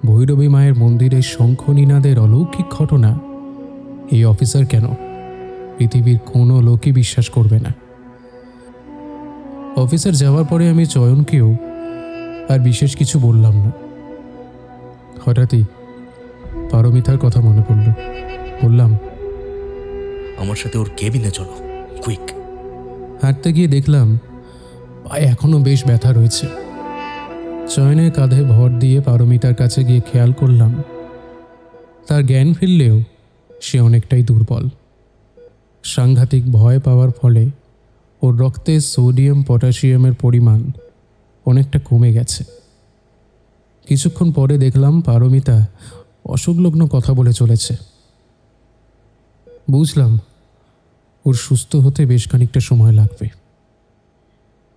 ভৈরবী মায়ের মন্দিরের শঙ্খনিনাদের অলৌকিক ঘটনা এই অফিসার কেন পৃথিবীর কোনো লোকই বিশ্বাস করবে না। অফিসার যাওয়ার পরে আমি চয়নকেও আর বিশেষ কিছু বললাম না। হঠাৎই পারমিতার কথা মনে পড়ল। বললাম, আমার সাথে ওর কেবিনে চলো, কুইক। হাঁটতে গিয়ে দেখলাম পায়ে এখনো বেশ ব্যথা রয়েছে। চয়নের কাঁধে ভর দিয়ে পারমিতার কাছে গিয়ে খেয়াল করলাম তার জ্ঞান ফিরলেও সে অনেকটাই দুর্বল। সাংঘাতিক ভয় পাওয়ার ফলে ওর রক্তে সোডিয়াম পটাশিয়ামের পরিমাণ অনেকটা কমে গেছে। কিছুক্ষণ পরে দেখলাম পারমিতা অসংলগ্ন কথা বলে চলেছে। বুঝলাম ওর সুস্থ হতে বেশ খানিকটা সময় লাগবে।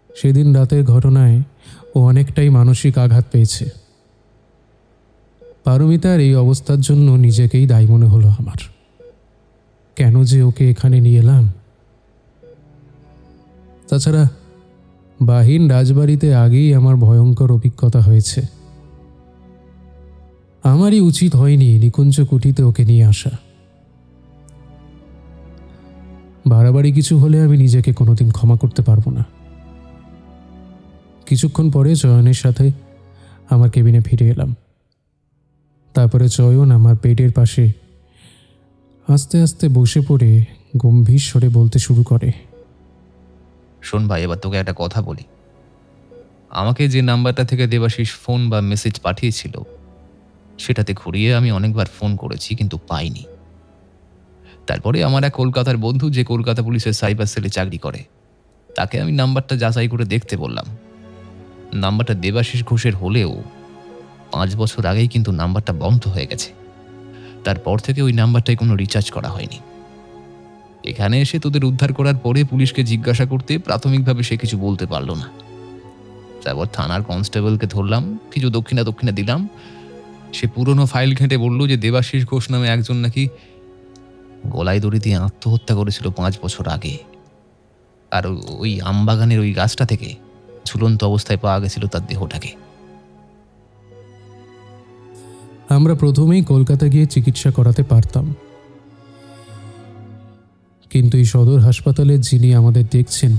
সেদিন রাতের ঘটনায় ও অনেকটাই মানসিক আঘাত পেয়েছে। পারমিতার এই অবস্থার জন্য নিজেকেই দায়ী মনে হলো আমার। কেন যে ওকে এখানে নিয়ে এলাম। তাছাড়া বাহিন রাজবাড়িতে আগেই আমার ভয়ঙ্কর অভিজ্ঞতা হয়েছে। আমারই উচিত হয়নি নিকুঞ্জ কুঠিতে ওকে নিয়ে আসা। বাড়াবাড়ি কিছু হলে আমি নিজেকে কোনোদিন ক্ষমা করতে পারবো না। কিছুক্ষণ পরে চয়নের সাথে আমার কেবিনে ফিরে এলাম। তারপরে চয়ন আমার বেডের পাশে আস্তে আস্তে বসে পড়ে গম্ভীর স্বরে বলতে শুরু করে, শোন ভাই, এবার তোকে একটা কথা বলি। আমাকে যে নাম্বারটা থেকে দেবাশিস ফোন বা মেসেজ পাঠিয়েছিল সেটাতে ঘুরিয়ে আমি অনেকবার ফোন করেছি, কিন্তু পাইনি। তারপরে আমার এক কলকাতার বন্ধু, যে কলকাতা পুলিশের সাইবার সেলে চাকরি করে, তাকে আমি নাম্বারটা যাচাই করে দেখতে বললাম। নাম্বারটা দেবাশিস ঘোষের হলেও 5 বছর আগেই কিন্তু নাম্বারটা বন্ধ হয়ে গেছে। তারপর থেকে ওই নাম্বারটায় কোনো রিচার্জ করা হয়নি। এখানে এসে তোদের উদ্ধার করার পরে পুলিশকে জিজ্ঞাসা করতে প্রাথমিকভাবে সে কিছু বলতে পারল না। তারপর থানার কনস্টেবলকে ধরলাম, কিছু দক্ষিণা দিলাম। সে পুরনো ফাইল ঘেঁটে বলল যে দেবাশিস ঘোষ নামে একজন নাকি গলায় দড়ি দিয়ে আত্মহত্যা করেছিল 5 বছর আগে, আর ওই আমবাগানের ওই গাছটা থেকে ঝুলন্ত অবস্থায় পাওয়া গেছিল তার দেহটাকে। আমরা প্রথমেই কলকাতা গিয়ে চিকিৎসা করাতে পারতাম, কিন্তু এই সদর হাসপাতালে যিনি আমাদের দেখছেন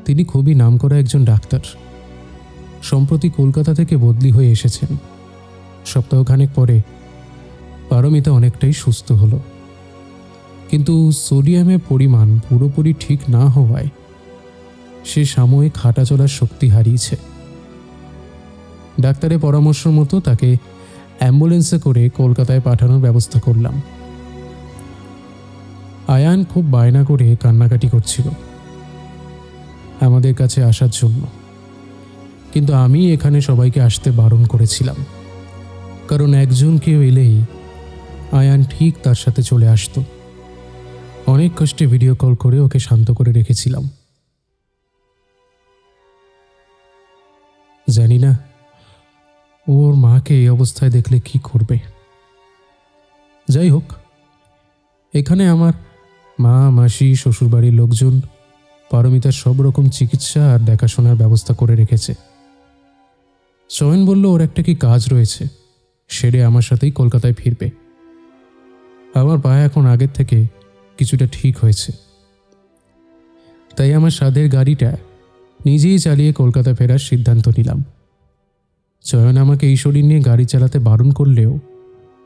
তিনি খুবই নামকরা একজন ডাক্তার। সম্প্রতি কলকাতা থেকে বদলি হয়ে এসেছেন। সপ্তাহখানেক পরে পারমিতা অনেকটাই সুস্থ হলো, কিন্তু সোডিয়ামের পরিমাণ পুরোপুরি ঠিক না হওয়ায় সে সাময়িক হাঁটা চলার শক্তি হারিয়েছে। ডাক্তারের পরামর্শ মতো তাকে অ্যাম্বুলেন্সে করে কলকাতায় পাঠানোর ব্যবস্থা করলাম। আয়ান খুব বায়না করে কান্নাকাটি করছিল আমাদের কাছে আসার জন্য, কিন্তু আমি এখানে সবাইকে আসতে বারণ করেছিলাম, কারণ একজন কেউ এলেই আয়ান ঠিক তার সাথে চলে আসতো। অনেক কষ্টে ভিডিও কল করে ওকে শান্ত করে রেখেছিলাম। জানি না ওর মাকে এই অবস্থায় দেখলে কি করবে। যাই হোক, এখানে আমার মা, মাসি, শ্বশুরবাড়ির লোকজন পারমিতার সব রকম চিকিৎসা আর দেখাশোনার ব্যবস্থা করে রেখেছে। চয়ন বলল ওর একটা কি কাজ রয়েছে, সেরে আমার সাথেই কলকাতায় ফিরবে। আমার পা এখন আগের থেকে কিছুটা ঠিক হয়েছে, তাই আমার সাধের গাড়িটা নিজেই চালিয়ে কলকাতা ফেরার সিদ্ধান্ত নিলাম। চয়ন আমাকে এই শরীর নিয়ে গাড়ি চালাতে বারণ করলেও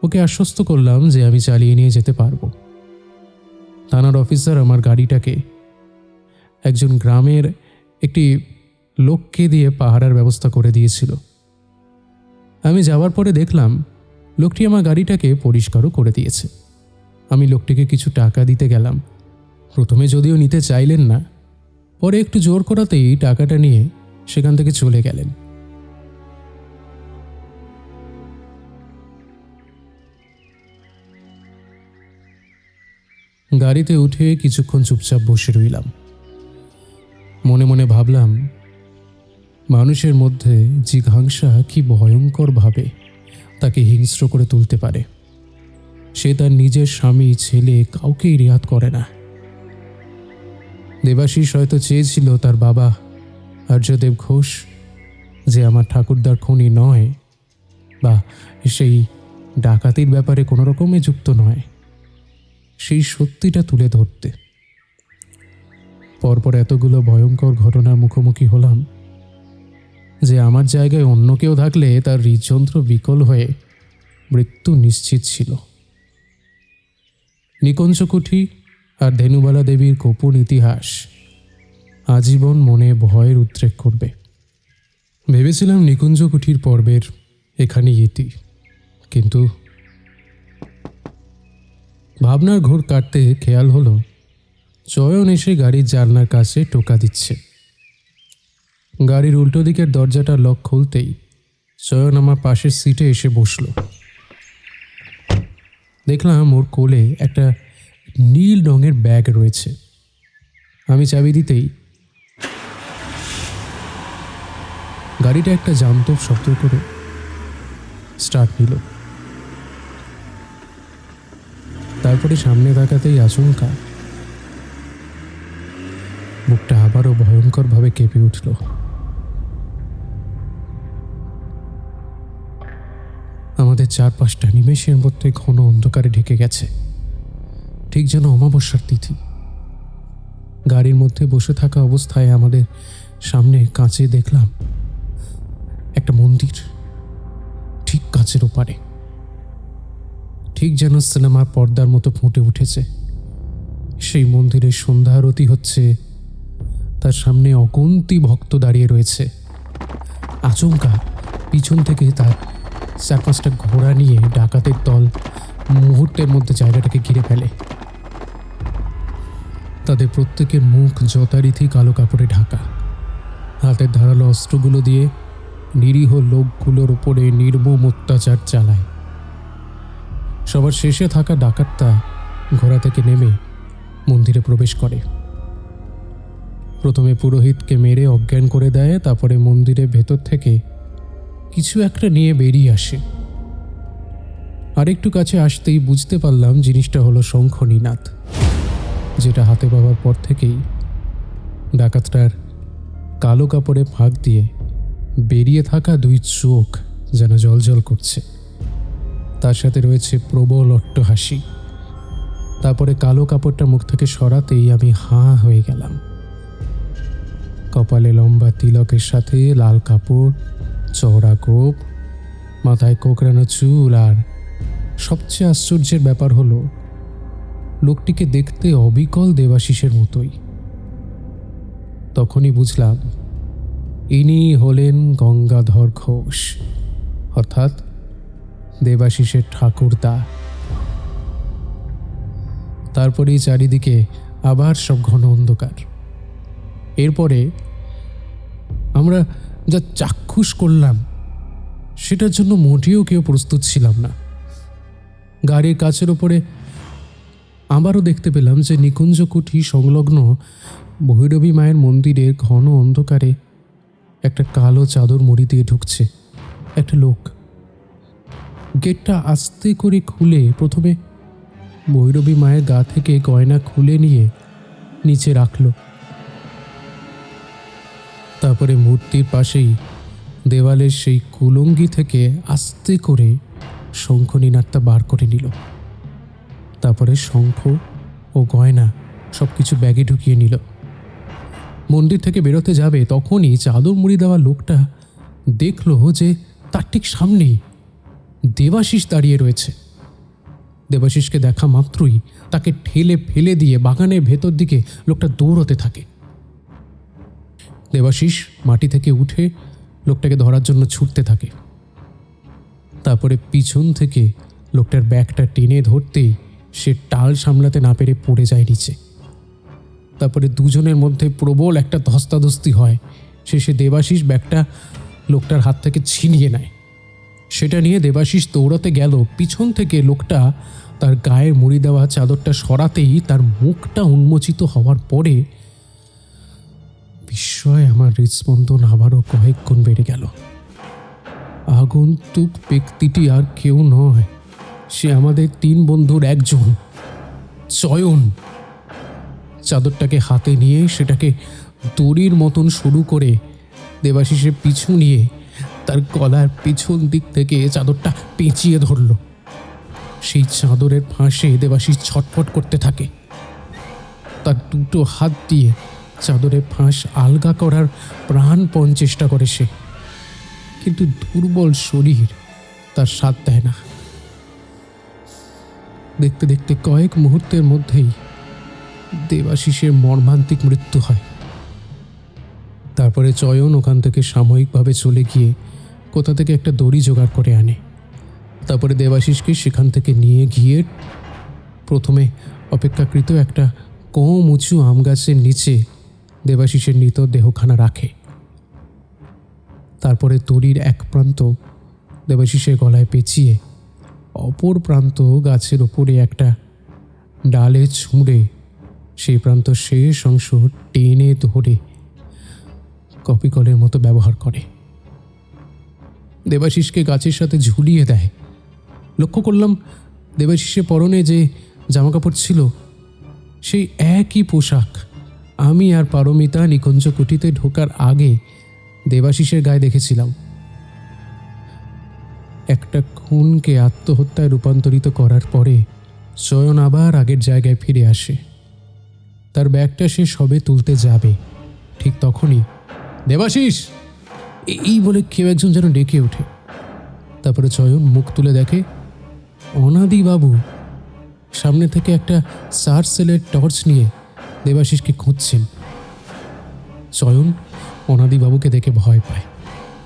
ওকে আশ্বস্ত করলাম যে আমি চালিয়ে নিয়ে যেতে পারবো। থানার অফিসার আমার গাড়িটাকে একজন গ্রামের একটি লোককে দিয়ে পাহারার ব্যবস্থা করে দিয়েছিল। আমি যাওয়ার পরে দেখলাম লোকটি আমার গাড়িটাকে পরিষ্কারও করে দিয়েছে। আমি লোকটিকে কিছু টাকা দিতে গেলাম। প্রথমে যদিও নিতে চাইলেন না, পরে একটু জোর করাতেই টাকাটা নিয়ে সেখান থেকে চলে গেলেন। গাড়িতে উঠে কিছুক্ষণ চুপচাপ বসে রইলাম। মনে মনে ভাবলাম, মানুষের মধ্যে জিঘাংসা কি ভয়ঙ্করভাবে তাকে হিংস্র করে তুলতে পারে। সে তার নিজের স্বামী, ছেলে কাউকেই রেয়াত করে না। দেবাশিস হয়তো চেয়েছিল তার বাবা আর্যদেব ঘোষ, যে আমার ঠাকুরদার খুনি নয় বা সেই ডাকাতির ব্যাপারে কোনো রকমে যুক্ত নয়, সেই সত্যিটা তুলে ধরতে। পরপর এতগুলো ভয়ঙ্কর ঘটনার মুখোমুখি হলাম যে আমার জায়গায় অন্য কেউ থাকলে তার হৃদযন্ত্র বিকল হয়ে মৃত্যু নিশ্চিত ছিল। নিকুঞ্জকুঠি আর ধেনুবালা দেবীর গোপন ইতিহাস আজীবন মনে ভয়ের উদ্রেক করবে। ভেবেছিলাম নিকুঞ্জকুঠির পর্বের এখানেই ইতি, কিন্তু ভাবনার ঘোর কাটতে খেয়াল হলো চয়ন এসে গাড়ির জানলার কাছে টোকা দিচ্ছে। গাড়ির উল্টো দিকের দরজাটা লক খুলতেই চয়ন আমার পাশের সিটে এসে বসল। দেখলাম ওর কোলে একটা নীল রঙের ব্যাগ রয়েছে। আমি চাবি দিতেই গাড়িটা একটা জান্তব শব্দ করে স্টার্ট নিল। তারপরে সামনে তাকাতেই আচমকা বুকটা আবারও ভয়ঙ্করভাবে কেঁপে উঠল। আমাদের চারপাশটা নিমেষের মধ্যে ঘন অন্ধকারে ঢেকে গেছে, ঠিক যেন অমাবস্যার তিথি। গাড়ির মধ্যে বসে থাকা অবস্থায় আমাদের সামনে কাঁচে দেখলাম একটা মন্দির, ঠিক কাঁচের ওপারে, ঠিক যেন সিনেমার পর্দার মতো ফুটে উঠেছে। সেই মন্দিরের সন্ধ্যা আরতি হচ্ছে, তার সামনে অগুন্তি ভক্ত দাঁড়িয়ে রয়েছে। আচমকা পিছন থেকে তার 4-5টা ঘোড়া নিয়ে ডাকাতের দল মুহূর্তের মধ্যে জায়গাটাকে ঘিরে ফেলে। তাদের প্রত্যেকের মুখ যথারীতি কালো কাপড়ে ঢাকা। হাতের ধারালো অস্ত্রগুলো দিয়ে নিরীহ লোকগুলোর উপরে নির্মম অত্যাচার চালায়। সবার শেষে থাকা ডাকাতটা ঘোড়া থেকে নেমে মন্দিরে প্রবেশ করে। প্রথমে পুরোহিতকে মেরে অজ্ঞান করে দেয়, তারপরে মন্দিরের ভেতর থেকে কিছু একটা নিয়ে বেরিয়ে আসে। আরেকটু কাছে আসতেই বুঝতে পারলাম জিনিসটা হলো শঙ্খনীনাদ, যেটা হাতে পাওয়ার পর থেকেই ডাকাতটার কালো কাপড়ে ফাঁক দিয়ে বেরিয়ে থাকা 2 চোখ যেন জ্বলজ্বল করছে। তার সাথে রয়েছে প্রবল অট্টহাসি। তারপরে কালো কাপড়টা মুখ থেকে সরাতেই আমি হাঁ হয়ে গেলাম। কপালে লম্বা তিলকের সাথে লাল কাপড়, চওড়া কোপ, মাথায় কোকড়ানো চুল, আর সবচেয়ে আশ্চর্যের ব্যাপার হলো লোকটিকে দেখতে অবিকল দেবাশিসের মতোই। তখনই বুঝলাম ইনি হলেন গঙ্গাধর ঘোষ, অর্থাৎ দেবাশিসের ঠাকুরদা। তারপরেই চারিদিকে আবার সব ঘন অন্ধকার। এরপরে আমরা যা চাক্ষুষ করলাম সেটার জন্য মোটেও কেউ প্রস্তুত ছিলাম না। গাড়ির কাছের ওপরে আবারও দেখতে পেলাম যে নিকুঞ্জকুঠি সংলগ্ন ভৈরবী মায়ের মন্দিরের ঘন অন্ধকারে একটা কালো চাদর মুড়ি দিয়ে ঢুকছে একটা লোক। গেটটা আস্তে করে খুলে প্রথমে ভৈরবী মায়ের গা থেকে গয়না খুলে নিয়ে নিচে রাখল। তারপরে মূর্তির পাশেই দেওয়ালের সেই কুলঙ্গি থেকে আস্তে করে শঙ্খনীনাদটা বার করে নিল। তারপরে শঙ্খ ও গয়না সব কিছু ব্যাগে ঢুকিয়ে নিল। মন্দির থেকে বেরোতে যাবে তখনই চাদর মুড়ি দেওয়া লোকটা দেখল যে তার ঠিক সামনেই দেবাশিস দাঁড়িয়ে রয়েছে। দেবাশিসকে দেখা মাত্রই তাকে ঠেলে ফেলে দিয়ে বাগানের ভেতর দিকে লোকটা দৌড়তে থাকে। দেবাশিস মাটি থেকে উঠে লোকটাকে ধরার জন্য ছুটতে থাকে। তারপরে পিছন থেকে লোকটার ব্যাগটা টেনে ধরতেই সে টাল সামলাতে না পেরে পড়ে যায় নিচে। তারপরে দুজনের মধ্যে প্রবল একটা ধস্তাধস্তি হয়। শেষে দেবাশিস ব্যাগটা লোকটার হাত থেকে ছিনিয়ে নেয়। সেটা নিয়ে দেবাশিস দৌড়াতে গেল। পিছন থেকে লোকটা তার গায়ের মুড়ি দেওয়া চাদরটা সরাতেই তার মুখটা উন্মোচিত হওয়ার পরে বিস্ময়ে আমার হৃদস্পন্দন আবারও কয়েক গুণ বেড়ে গেল। আগন্তুক ব্যক্তিটি আর কেউ নয়, সে আমাদের 3 বন্ধুর একজন, চয়ন। চাদরটাকে হাতে নিয়ে সেটাকে দড়ির মতন শুরু করে দেবাশিসের পিছু নিয়ে তার গলার পিছন দিক থেকে চাদরটা পেঁচিয়ে ধরল। সেই চাদরের ফাঁসে দেবাশিস ছটফট করতে থাকে। তার 2টো হাত দিয়ে চাদরের ফাঁস আলগা করার প্রাণপণ চেষ্টা করে সে, কিন্তু দুর্বল শরীর তার সাথ দেয় না। দেখতে দেখতে কয়েক মুহূর্তের মধ্যেই দেবাশিসের মর্মান্তিক মৃত্যু হয়। তারপরে চয়ন ওখান থেকে সাময়িকভাবে চলে গিয়ে কোথা থেকে একটা দড়ি জোগাড় করে আনে। তারপরে দেবাশিসকে সেখান থেকে নিয়ে গিয়ে প্রথমে অপেক্ষাকৃত একটা কম উঁচু আম গাছের নিচে দেবাশিসের মৃতদেহখানা রাখে। তারপরে দড়ির এক প্রান্ত দেবাশিসের গলায় পেঁচিয়ে অপর প্রান্ত গাছের ওপরে একটা ডালে ছুঁড়ে সেই প্রান্ত শেষ অংশ টেনে ধরে কপিকলের মতো ব্যবহার করে। দেবাশিসকে গাছের সাথে ঝুলিয়ে দেয়। লক্ষ্য করলাম দেবাশিসের পরনে যে জামাকাপড় ছিল সেই একই পোশাক আমি আর পারমিতা নিকুঞ্জকুঠিতে ঢোকার আগে দেবাশিসের গায়ে দেখেছিলাম। একটা খুনকে আত্মহত্যায় রূপান্তরিত করার পরে চয়ন আবার আগের জায়গায় ফিরে আসে। তার ব্যাগটা সে সবে তুলতে যাবে, ঠিক তখনই দেবাশিস এই বলে কেউ একজন যেন ডেকে ওঠে। তারপরে চয়ন মুখ তুলে দেখে অনাদিবাবু সামনে থেকে একটা সার্চ সেলের টর্চ নিয়ে দেবাশিসকে খুঁজছেন। চয়ন অনাদিবাবুকে দেখে ভয় পায়,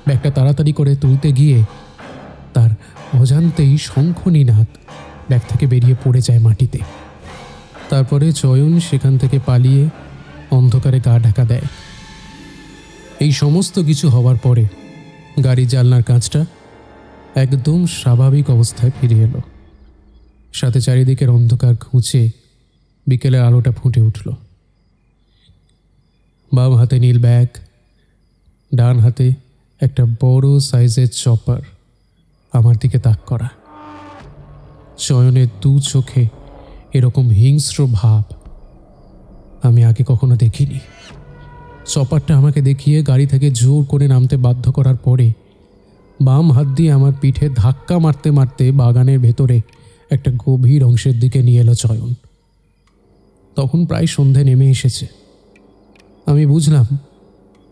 ব্যাগটা তাড়াতাড়ি করে তুলতে গিয়ে তার অজান্তেই শঙ্খনীনাদ ব্যাগ থেকে বেরিয়ে পড়ে যায় মাটিতে। তারপরে চয়ন সেখান থেকে পালিয়ে অন্ধকারে গা ঢাকা দেয়। এই সমস্ত কিছু হওয়ার পরে গাড়ির জানলার কাঁচটা একদম স্বাভাবিক অবস্থায় ফিরে এলো। সাথে চারিদিকের অন্ধকার ঘুঁচে বিকেলের আলোটা ফুটে উঠল। বাম হাতে নীল ব্যাগ, ডান হাতে একটা বড় সাইজের চপার আমার দিকে তাক করা। চয়নের দু চোখে এরকম হিংস্র ভাব আমি আগে কখনো দেখিনি। চপারটা আমাকে দেখিয়ে গাড়ি থেকে জোর করে নামতে বাধ্য করার পরে বাম হাত দিয়ে আমার পিঠে ধাক্কা মারতে মারতে বাগানের ভেতরে একটা গভীর অংশের দিকে নিয়ে এলো চয়ন। তখন প্রায় সন্ধে নেমে এসেছে। আমি বুঝলাম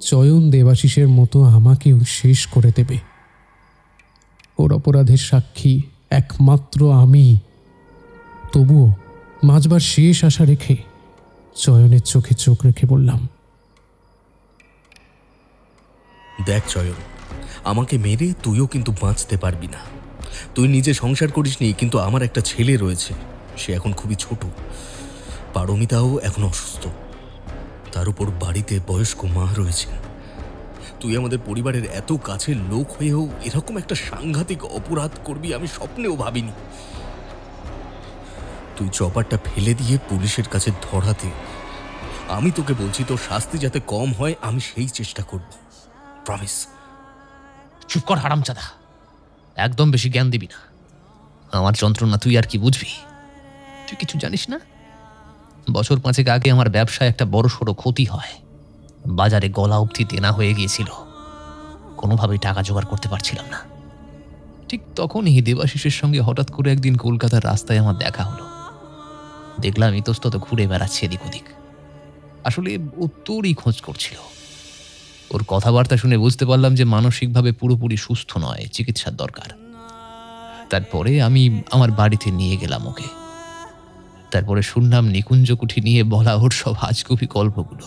চয়ন দেবাশিসের মতো আমাকেও শেষ করে দেবে। ওর অপরাধের সাক্ষী একমাত্র আমি। তবুও বাঁচবার শেষ আশা রেখে চয়নের চোখে চোখ রেখে বললাম, দেখ চয়ন, আমাকে মেরে তুইও কিন্তু বাঁচতে পারবি না। তুই নিজে সংসার করিসনি, কিন্তু আমার একটা ছেলে রয়েছে, সে এখন খুবই ছোট। পারমিতাও এখন অসুস্থ, তার উপর বাড়িতে বয়স্ক মা রয়েছে। তুই আমাদের পরিবারের এত কাছের লোক হয়েও এরকম একটা সাংঘাতিক অপরাধ করবি আমি স্বপ্নেও ভাবিনি। তুই চপারটা ফেলে দিয়ে পুলিশের কাছে ধরাতে আমি তোকে বলছি, তোর শাস্তি যাতে কম হয় আমি সেই চেষ্টা করব, প্রমিস। চুপ কর হারামজাদা, একদম বেশি জ্ঞান দিবি না। আমার যন্ত্রণা তুই আর কি বুঝবি? তুই কিছু জানিস না? বছর 5 আগে আমার ব্যবসায় একটা বড় সড়ো ক্ষতি হয়। বাজারে গলা অবধি দেনা হয়ে গিয়েছিল, কোনোভাবেই টাকা জোগাড় করতে পারছিলাম না। ঠিক তখনই দেবাশিসের সঙ্গে হঠাৎ করে একদিন কলকাতার রাস্তায় আমার দেখা হলো। দেখলাম ইতস্তত ঘুরে বেড়াচ্ছে এদিক ওদিক। আসলে ও তোরই খোঁজ করছিল। ওর কথাবার্তা শুনে বুঝতে পারলাম যে মানসিকভাবে পুরোপুরি সুস্থ নয়, চিকিৎসার দরকার। তারপরে আমি আমার বাড়িতে নিয়ে গেলাম ওকে। তারপরে শুনলাম নিকুঞ্জ কুঠি নিয়ে বলা ওর সব আজগুবি গল্পগুলো।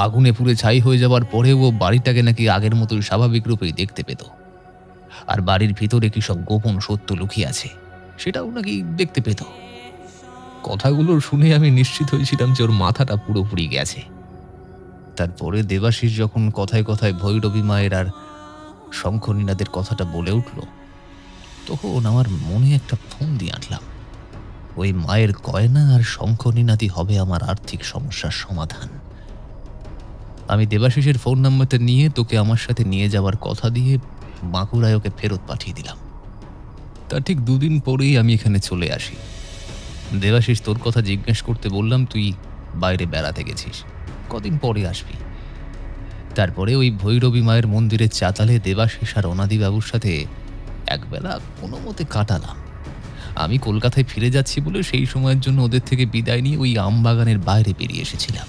আগুনে পুড়ে ছাই হয়ে যাওয়ার পরেও ও বাড়িটাকে নাকি আগের মতোই স্বাভাবিক রূপেই দেখতে পেত, আর বাড়ির ভিতরে কি সব গোপন সত্য লুকিয়ে আছে সেটাও নাকি দেখতে পেত। কথাগুলো শুনে আমি নিশ্চিত হয়েছিলাম যে ওর মাথাটা পুরোপুরি গেছে। তারপরে দেবাশিস যখন কথায় কথায় ভৈরবী মায়ের আর শঙ্খনীনাদের কথাটা বলে উঠল, তখন আমার মনে একটা ফোন দিয়ে আনলাম। ওই মায়ের গয়না আর শঙ্খনীনাদি হবে আমার আর্থিক সমস্যার সমাধান। আমি দেবাশিসের ফোন নাম্বারটা নিয়ে তোকে আমার সাথে নিয়ে যাওয়ার কথা দিয়ে বাঁকুড়ায় ওকে ফেরত পাঠিয়ে দিলাম। তার ঠিক 2 দিন পরেই আমি এখানে চলে আসি। দেবাশিস তোর কথা জিজ্ঞেস করতে বললাম, তুই বাইরে বেড়াতে গেছিস, কদিন পরে আসবি। তারপরে ওই ভৈরবী মায়ের মন্দিরের চাতালে দেবাশিস আর অনাদিবাবুর সাথে একবেলা কোনো মতে কাটালাম। আমি কলকাতায় ফিরে যাচ্ছি বলে সেই সময়ের জন্য ওদের থেকে বিদায় নিয়ে ওই আমবাগানের বাইরে বেরিয়ে এসেছিলাম।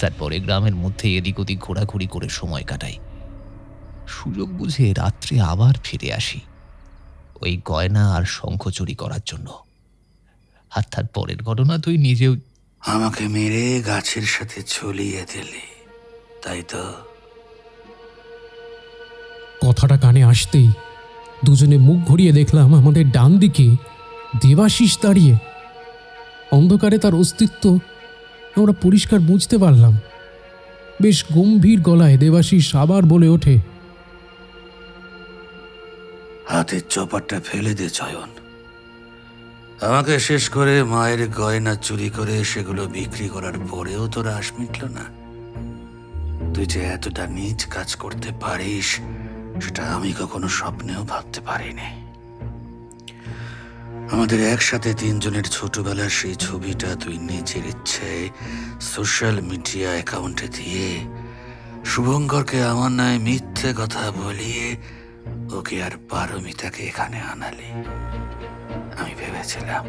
তারপরে গ্রামের মধ্যে এদিক ওদিক ঘোরাঘুরি করে সময় কাটাই। সুযোগ বুঝে রাত্রে আবার ফিরে আসি ওই গয়না আর শঙ্খ চুরি করার জন্য। আর তার পরের ঘটনা তুই নিজেও। আমাকে মেরে গাছের সাথে ঝুলিয়ে দিলি, তাই তো? কথাটা কানে আসতেই দুজনে মুখ ঘুরিয়ে দেখলাম আমাদের ডান দিকে দেবাশিস দাঁড়িয়ে। অন্ধকারে তার অস্তিত্ব আমরা পরিষ্কার বুঝতে পারলাম। বেশ গম্ভীর গলায় দেবাশিস আবার বলে ওঠে, হাতের চপারটা ফেলে দে চয়ন। আমাকে শেষ করে মায়ের গয়না চুরি করে সেগুলো বিক্রি করার পরেও তোর আশ মিটল না। তুই যে এতটা নীচ কাজ করতে পারিস সেটা আমি কখনো স্বপ্নেও ভাবতে পারিনি। আমাদের একসাথে 3 জনের ছোটবেলার সেই ছবিটা তুই নিজের ইচ্ছে সোশ্যাল মিডিয়া অ্যাকাউন্টে দিয়ে শুভঙ্করকে আমার নয় মিথ্যে কথা বলিয়ে ওকে আর পারমিতাকে এখানে আনালি। আমি ভেবেছিলাম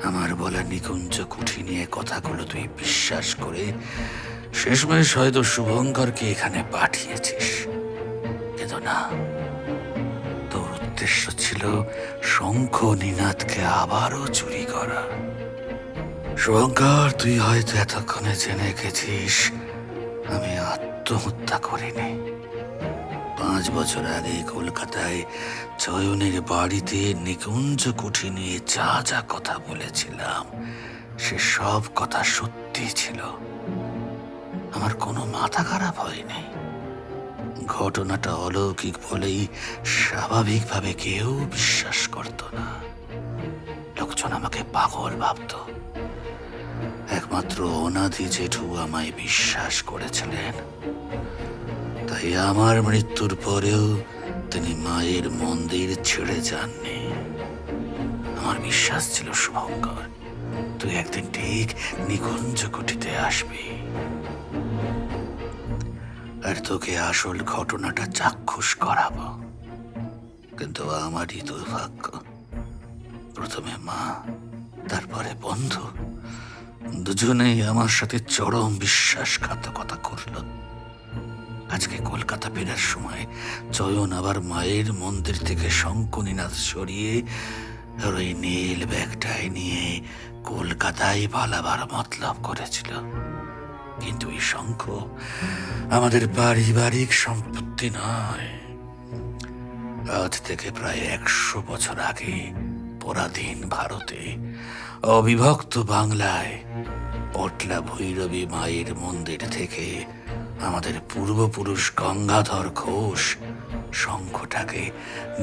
আমার বলা নিকুঞ্জ কুঠি নিয়ে কথাগুলো তুই বিশ্বাস করে শেষমেশ হয়তো শুভঙ্করকে এখানে পাঠিয়েছিস, কিন্তু না, তোর উদ্দেশ্য ছিল শঙ্খনীনাদকে আবারও চুরি করা। শুভঙ্কর, তুই হয়তো এতক্ষণে জেনে গেছিস আমি আত্মহত্যা করিনি, 5 বছর আগে কলকাতায় চয়নের বাড়িতে নিকুঞ্জ কুঠি নিয়ে যা যা কথা বলেছিলাম, সে সব কথা সত্যি ছিল। আমার কোনো মাথা খারাপ হয়নি। ঘটনাটা অলৌকিক বলেই স্বাভাবিকভাবে কেউ বিশ্বাস করত না। লোকজন আমাকে পাগল ভাবত। একমাত্র অনাদি জেঠু আমায় বিশ্বাস করেছিলেন। তাই আমার মৃত্যুর পরেও তিনি মায়ের মন্দির ছেড়ে যাননি। আমার বিশ্বাস ছিল, শুভঙ্কর, তুই একদিন ঠিক নিকুঞ্জ কুঠিতে আসবি, আর তোকে আসল ঘটনাটা চাক্ষুষ করাবো। কিন্তু আমারই দুর্ভাগ্য, প্রথমে মা, তারপরে বন্ধু, দুজনেই আমার সাথে চরম বিশ্বাসঘাতকতা করলো। আজকে কলকাতা ফেরার সময় চয়ন আবার মায়ের মন্দির থেকে শঙ্কনীনাথ সরিয়ে আর ওই নীল ব্যাগটায় নিয়ে কলকাতায় পালাবার মতলব করেছিল। কিন্তু এই শঙ্খ আমাদের পারিবারিক সম্পত্তি নয়। আজ থেকে প্রায় 100 বছর আগে পরাধীন ভারতে, অবিভক্ত বাংলায়, পটলা ভৈরবী মায়ের মন্দির থেকে আমাদের পূর্বপুরুষ গঙ্গাধর ঘোষ শঙ্খটাকে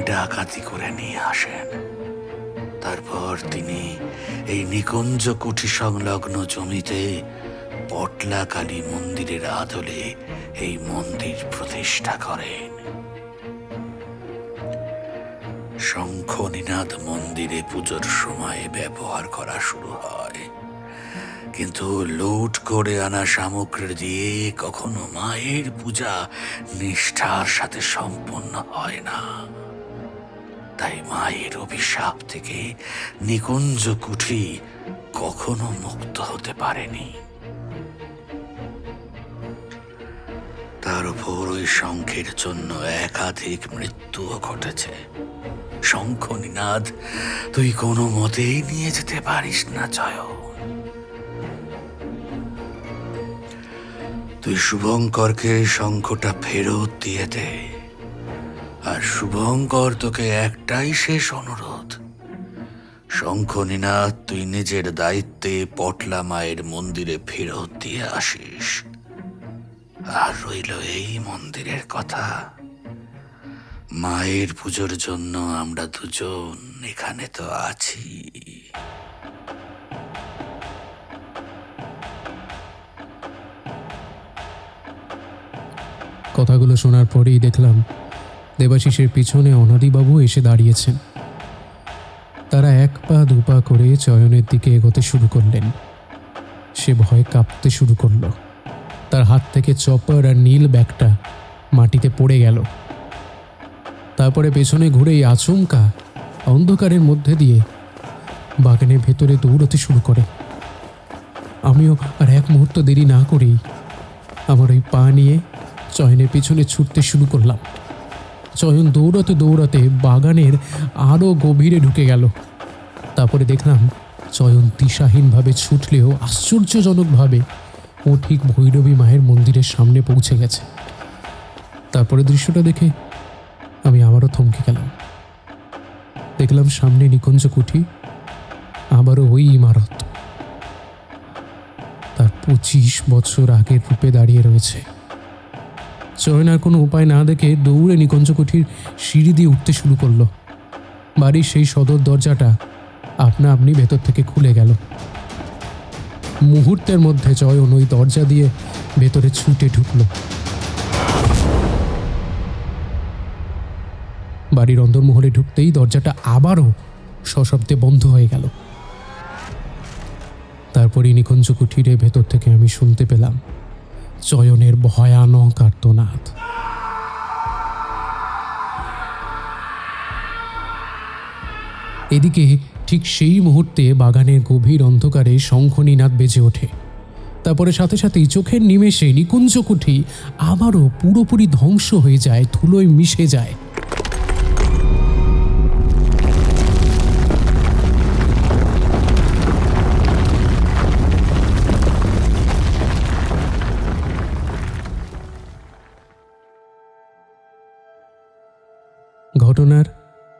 ডাকাতি করে নিয়ে আসেন। তারপর তিনি এই নিকুঞ্জ কুঠি সংলগ্ন জমিতে পটলা কালী মন্দিরের আদলে এই মন্দির প্রতিষ্ঠা করেন। শঙ্খনীনাথ মন্দিরে পুজোর সময় ব্যবহার করা শুরু হয়, কিন্তু লুট করে আনা সামগ্রী দিয়ে কখনো মায়ের পূজা নিষ্ঠার সাথে সম্পন্ন হয় না। তাই মায়ের অভিশাপ থেকে নিকুঞ্জ কুঠি কখনো মুক্ত হতে পারেনি। তার উপর ওই শঙ্খের জন্য একাধিক মৃত্যুও ঘটেছে। শঙ্খনীনাথ তুই কোনো মতেই নিয়ে যেতে পারিস না জয়। তুই শুভঙ্করকে শঙ্খটা ফেরত দিয়ে দে, আর শুভঙ্কর তোকে একটাই শেষ অনুরোধ, শঙ্খনীনাথ তুই নিজের দায়িত্বে পটলা মায়ের মন্দিরে ফেরত দিয়ে আসিস। আর রইল এই মন্দিরের কথা, মায়ের পুজোর জন্য আমরা দুজন এখানে তো আছি। কথাগুলো শোনার পরেই দেখলাম দেবাশিসের পিছনে অনাদিবাবু এসে দাঁড়িয়েছেন। তারা 1 পা 2 পা করে চয়নের দিকে এগোতে শুরু করলেন। সে ভয় কাঁপতে শুরু করলো। তার হাত থেকে চপার আর নীল ব্যাগটা মাটিতে পড়ে গেল। তারপরে পেছনে ঘুরেই আচমকা অন্ধকারের মধ্যে দিয়ে বাগানের ভেতরে দৌড়তে শুরু করে। আমিও আর এক মুহূর্ত দেরি না করেই আমার ওই পা নিয়ে চয়নের পিছনে ছুটতে শুরু করলাম। চয়ন দৌড়াতে দৌড়াতে বাগানের আরও গভীরে ঢুকে গেল। তারপরে দেখলাম চয়ন দিশাহীনভাবে ছুটলেও আশ্চর্যজনকভাবে ও ঠিক ভৈরবী মায়ের মন্দিরের সামনে পৌঁছে গেছে। তারপরে দৃশ্যটা দেখে আমি আবারও থমকে গেলাম। দেখলাম সামনে নিকুঞ্জ কুঠি, আবারও ওই ইমারত, তার 25 বছর আগের রূপে দাঁড়িয়ে রয়েছে। চয়ন আর কোনো উপায় না দেখে দৌড়ে নিকুঞ্জ কুঠির সিঁড়ি দিয়ে উঠতে শুরু করলো। বাড়ির সেই সদর দরজাটা আপনা আপনি ভেতর থেকে খুলে গেল। মুহূর্তের মধ্যে চয়ন ওই দরজা দিয়ে ভেতরে ছুটে ঢুকল। বাড়ির অন্দরমহলে ঢুকতেই দরজাটা আবারও সশব্দে বন্ধ হয়ে গেল। তারপরে নিকুঞ্জ কুঠিরে ভেতর থেকে আমি শুনতে পেলাম চয়নের ভয়ানক আর্তনাদ। এদিকে ঠিক সেই মুহূর্তে বাগানের গভীর অন্ধকারে শঙ্খনীনাদ বেজে ওঠে। তারপরে সাথে সাথেই চোখের নিমেষে নিকুঞ্জ কুঠি আবারও পুরোপুরি ধ্বংস হয়ে যায়, ধুলোয় মিশে যায়।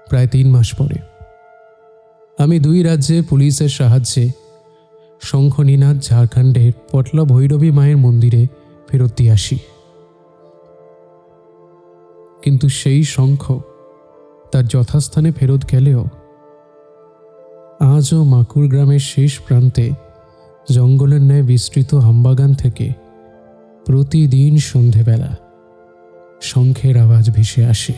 প্রায় 3 মাস পরে আমি 2 রাজ্যে পুলিশের সাহায্যে শঙ্খনীনাথ ঝাড়খণ্ডের পটলা ভৈরবী মায়ের মন্দিরে ফেরত দিয়ে আসি। কিন্তু সেই শঙ্খ তার যথাস্থানে ফেরত গেলেও আজও মাকুর গ্রামের শেষ প্রান্তে জঙ্গলের ন্যায় বিস্তৃত আমবাগান থেকে প্রতিদিন সন্ধেবেলা শঙ্খের আওয়াজ ভেসে আসে।